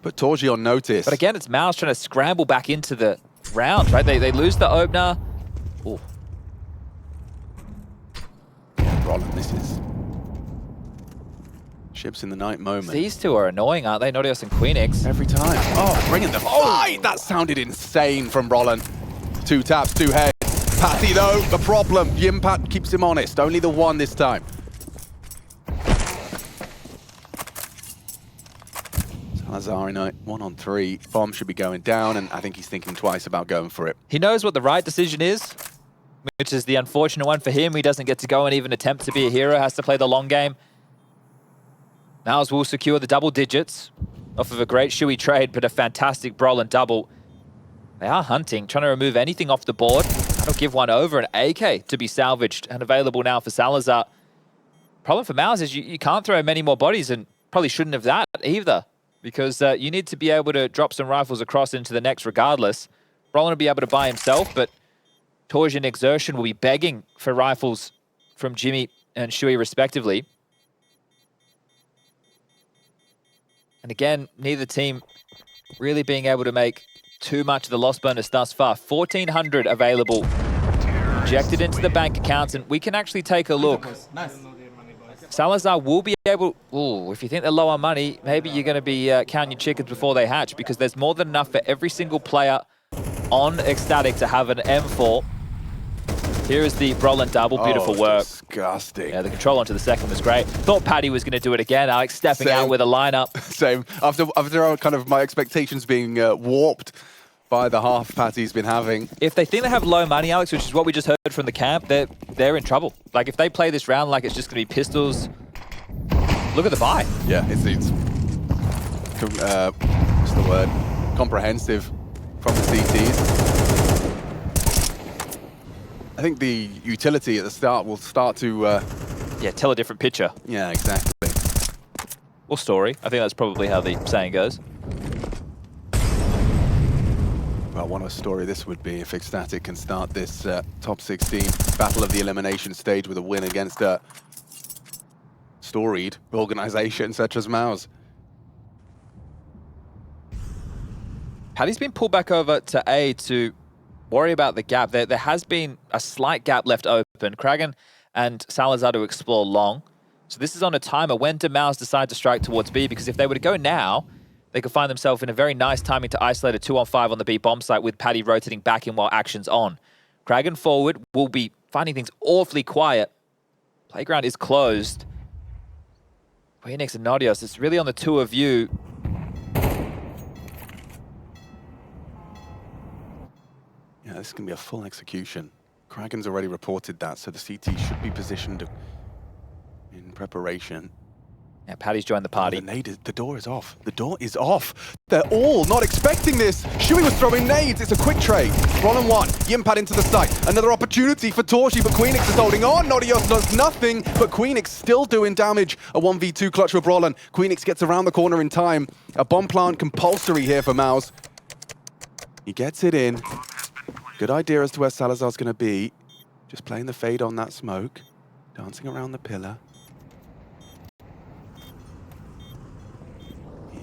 put Torji on notice. But again, it's MOUZ trying to scramble back into the round, right? They lose the opener. Ooh. Yeah, Brollan, this is ships in the night moment. These two are annoying, aren't they? Nodios and Queenix. Every time. Oh, bringing the fight! That sounded insane from Brollan. 2 taps, 2 heads. Patti, though, the problem. The impact keeps him honest. Only the 1 this time. Salazar in a 1-on-3. Bomb should be going down, and I think he's thinking twice about going for it. He knows what the right decision is, which is the unfortunate one for him. He doesn't get to go and even attempt to be a hero, has to play the long game. MOUZ will secure the double digits off of a great Shui trade, but a fantastic Brollan double. They are hunting, trying to remove anything off the board. That'll give one over, an AK to be salvaged and available now for Salazar. Problem for MOUZ is you can't throw many more bodies, and probably shouldn't have that either, because you need to be able to drop some rifles across into the next regardless. Brollan will be able to buy himself, but Torji and Exertion will be begging for rifles from Jimmy and Shui respectively. And again, neither team really being able to make too much of the loss bonus thus far. 1,400 available, injected into the bank accounts, and we can actually take a look. Nice. Salazar will be able, ooh, if you think they're low on money, maybe you're going to be counting your chickens before they hatch, because there's more than enough for every single player on ECSTATIC to have an M4. Here is the Brollan double, beautiful work. Disgusting. Yeah, the control onto the second was great. Thought Patti was going to do it again. Alex stepping out with a lineup. Same. After kind of my expectations being warped by the half Patti's been having. If they think they have low money, Alex, which is what we just heard from the camp, they're in trouble. Like, if they play this round like it's just going to be pistols, look at the buy. Yeah, it's what's the word? Comprehensive from the CTs. I think the utility at the start will start to... Yeah, tell a different picture. yeah, exactly. Or story. I think that's probably how the saying goes. Well, what a story this would be if ECSTATIC can start this top 16 battle of the elimination stage with a win against a storied organization such as MOUZ. Patti's been pulled back over to A to worry about the gap. There has been a slight gap left open. Kragan and Salazar to explore long. So this is on a timer. When do MOUZ decide to strike towards B? Because if they were to go now, they could find themselves in a very nice timing to isolate a 2-on-5 on the B bomb site with Patti rotating back in while action's on. Kragan forward will be finding things awfully quiet. Playground is closed. Queenix and Nodios, it's really on the two of you. Yeah, this is going to be a full execution. Kragan's already reported that, so the CT should be positioned in preparation. Yeah, Patti's joined the party. The door is off. The door is off. They're all not expecting this. Shui was throwing nades. It's a quick trade. Brollan 1. Yimpad into the site. Another opportunity for Torshi, but Queenix is holding on. Nodios does nothing, but Queenix still doing damage. A 1v2 clutch for Brollan. Queenix gets around the corner in time. A bomb plant compulsory here for MOUZ. He gets it in. Good idea as to where Salazar's going to be. Just playing the fade on that smoke. Dancing around the pillar.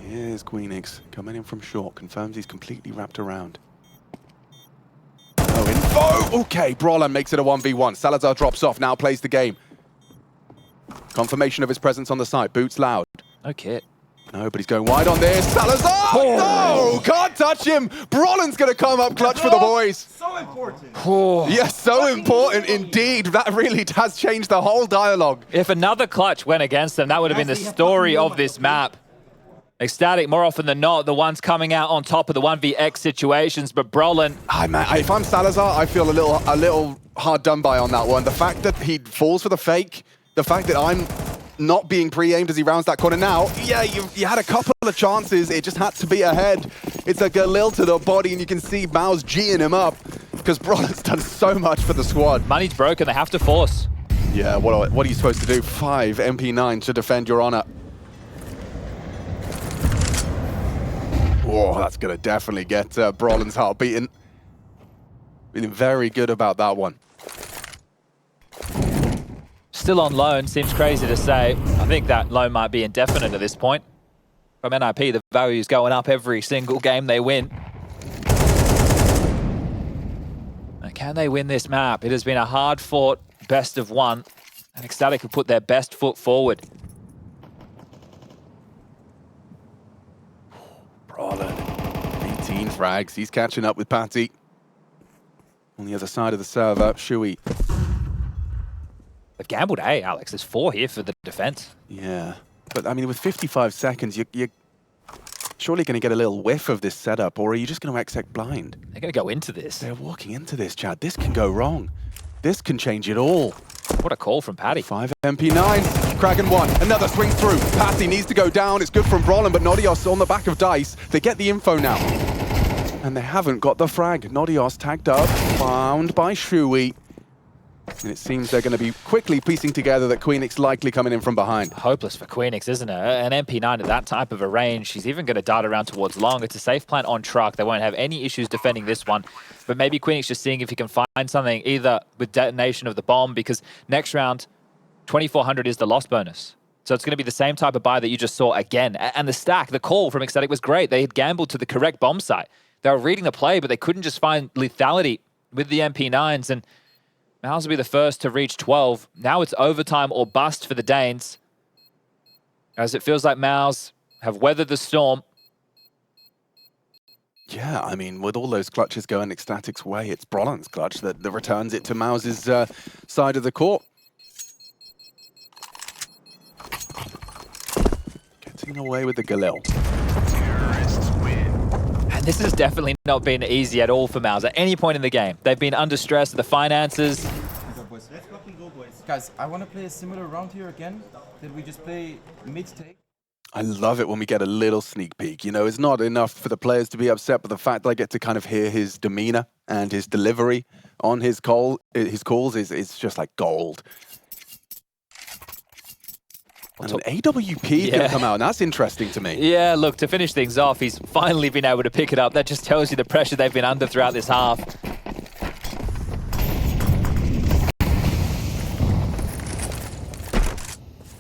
Here's Queenix coming in from short. Confirms he's completely wrapped around. No info! Okay, Brollan makes it a 1v1. Salazar drops off, now plays the game. Confirmation of his presence on the site. Boots loud. No kit. No, but he's going wide on this. Salazar! Oh. No! Can't touch him! Brollan's going to come up clutch for the boys. So important. Yes, so important indeed. That really has changed the whole dialogue. If another clutch went against them, that would have been the story of this map. ECSTATIC, more often than not, the ones coming out on top of the 1vx situations, but Brollan... If I'm Salazar, I feel a little hard done by on that one. The fact that he falls for the fake, the fact that I'm not being pre-aimed as he rounds that corner now, yeah, you had a couple of chances, it just had to be ahead. It's a Galil to the body, and you can see MOUZ G'ing him up, because Brollan's done so much for the squad. Money's broken, they have to force. Yeah, what are you supposed to do? 5 MP9 to defend your honor. Oh, that's going to definitely get Brollan's heart beaten. Feeling very good about that one. Still on loan, seems crazy to say. I think that loan might be indefinite at this point. From NIP, the value is going up every single game they win. And can they win this map? It has been a hard-fought best of one, and ECSTATIC have put their best foot forward. Brollan, 18 frags. He's catching up with Patti. On the other side of the server, Shui. They've gambled A, Alex. There's 4 here for the defense. Yeah, but I mean, with 55 seconds, you're surely going to get a little whiff of this setup, or are you just going to exec blind? They're going to go into this. They're walking into this, Chad. This can go wrong. This can change it all. What a call from Patti. 5 MP9. Kragan 1. Another swing through. Patti needs to go down. It's good from Brollan, but Nodios on the back of Dice. They get the info now. And they haven't got the frag. Nodios tagged up, found by Shui. And it seems they're going to be quickly piecing together that Queenix likely coming in from behind. Hopeless for Queenix, isn't it? An MP9 at that type of a range. She's even going to dart around towards long. It's a safe plant on truck. They won't have any issues defending this one. But maybe Queenix just seeing if he can find something either with detonation of the bomb, because next round, 2400 is the loss bonus. So it's going to be the same type of buy that you just saw again. And the stack, the call from ECSTATIC was great. They had gambled to the correct bomb site. They were reading the play, but they couldn't just find lethality with the MP9s. And MOUZ will be the first to reach 12. Now it's overtime or bust for the Danes, as it feels like MOUZ have weathered the storm. Yeah, I mean, with all those clutches going ECSTATIC's way, it's Brollan's clutch that returns it to MOUZ's side of the court. Getting away with the Galil. And this has definitely not been easy at all for MOUZ at any point in the game. They've been under stress, the finances. Let's fucking go, boys. Guys, I want to play a similar round here again. Did we just play mid-take? I love it when we get a little sneak peek. You know, it's not enough for the players to be upset, but the fact that I get to kind of hear his demeanor and his delivery on his calls is just like gold. And an AWP can come out, and that's interesting to me. Yeah, look, to finish things off, he's finally been able to pick it up. That just tells you the pressure they've been under throughout this half.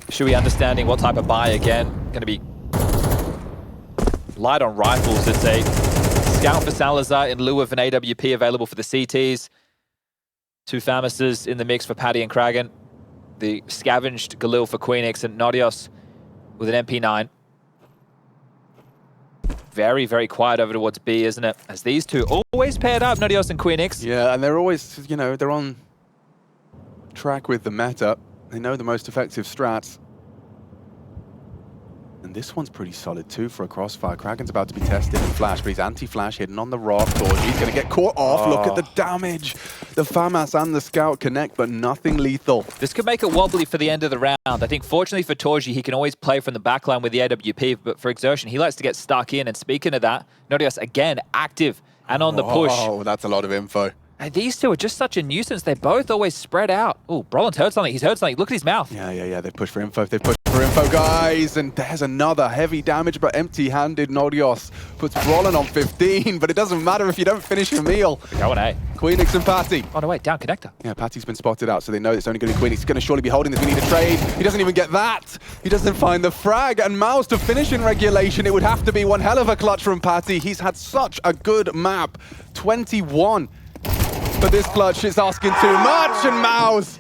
Should be understanding what type of buy again. Going to be light on rifles. It's a scout for Salazar in lieu of an AWP available for the CTs. 2 Famises in the mix for Patti and Kragan. The scavenged Galil for Queenix and Nodios with an MP9. Very, very quiet over towards B, isn't it? As these two always paired up, Nodios and Queenix. Yeah, and they're always, you know, they're on track with the meta. They know the most effective strats. And this one's pretty solid too for a crossfire. Kraken's about to be tested in flash, but he's anti-flash hidden on the rock. Torgy's going to get caught off. Look at the damage. The FAMAS and the Scout connect, but nothing lethal. This could make it wobbly for the end of the round. I think fortunately for Torgy, he can always play from the backline with the AWP, but for Exertion, he likes to get stuck in. And speaking of that, Nodios again active and on the push. Oh, that's a lot of info. And these two are just such a nuisance. They both always spread out. Oh, Brollan's heard something. He's heard something. Look at his mouth. Yeah. They push for info. They push for info, guys. And there's another heavy damage, but empty-handed Nodios puts Brollan on 15. But it doesn't matter if you don't finish your meal. Going A. Queenix and Patti. Oh, no, wait. Down connector. Yeah, Patti's been spotted out, so they know it's only going to be Queenix. He's going to surely be holding this. We need a trade. He doesn't even get that. He doesn't find the frag. And MOUZ to finish in regulation. It would have to be one hell of a clutch from Patti. He's had such a good map. 21. But this clutch is asking too much, and MOUZ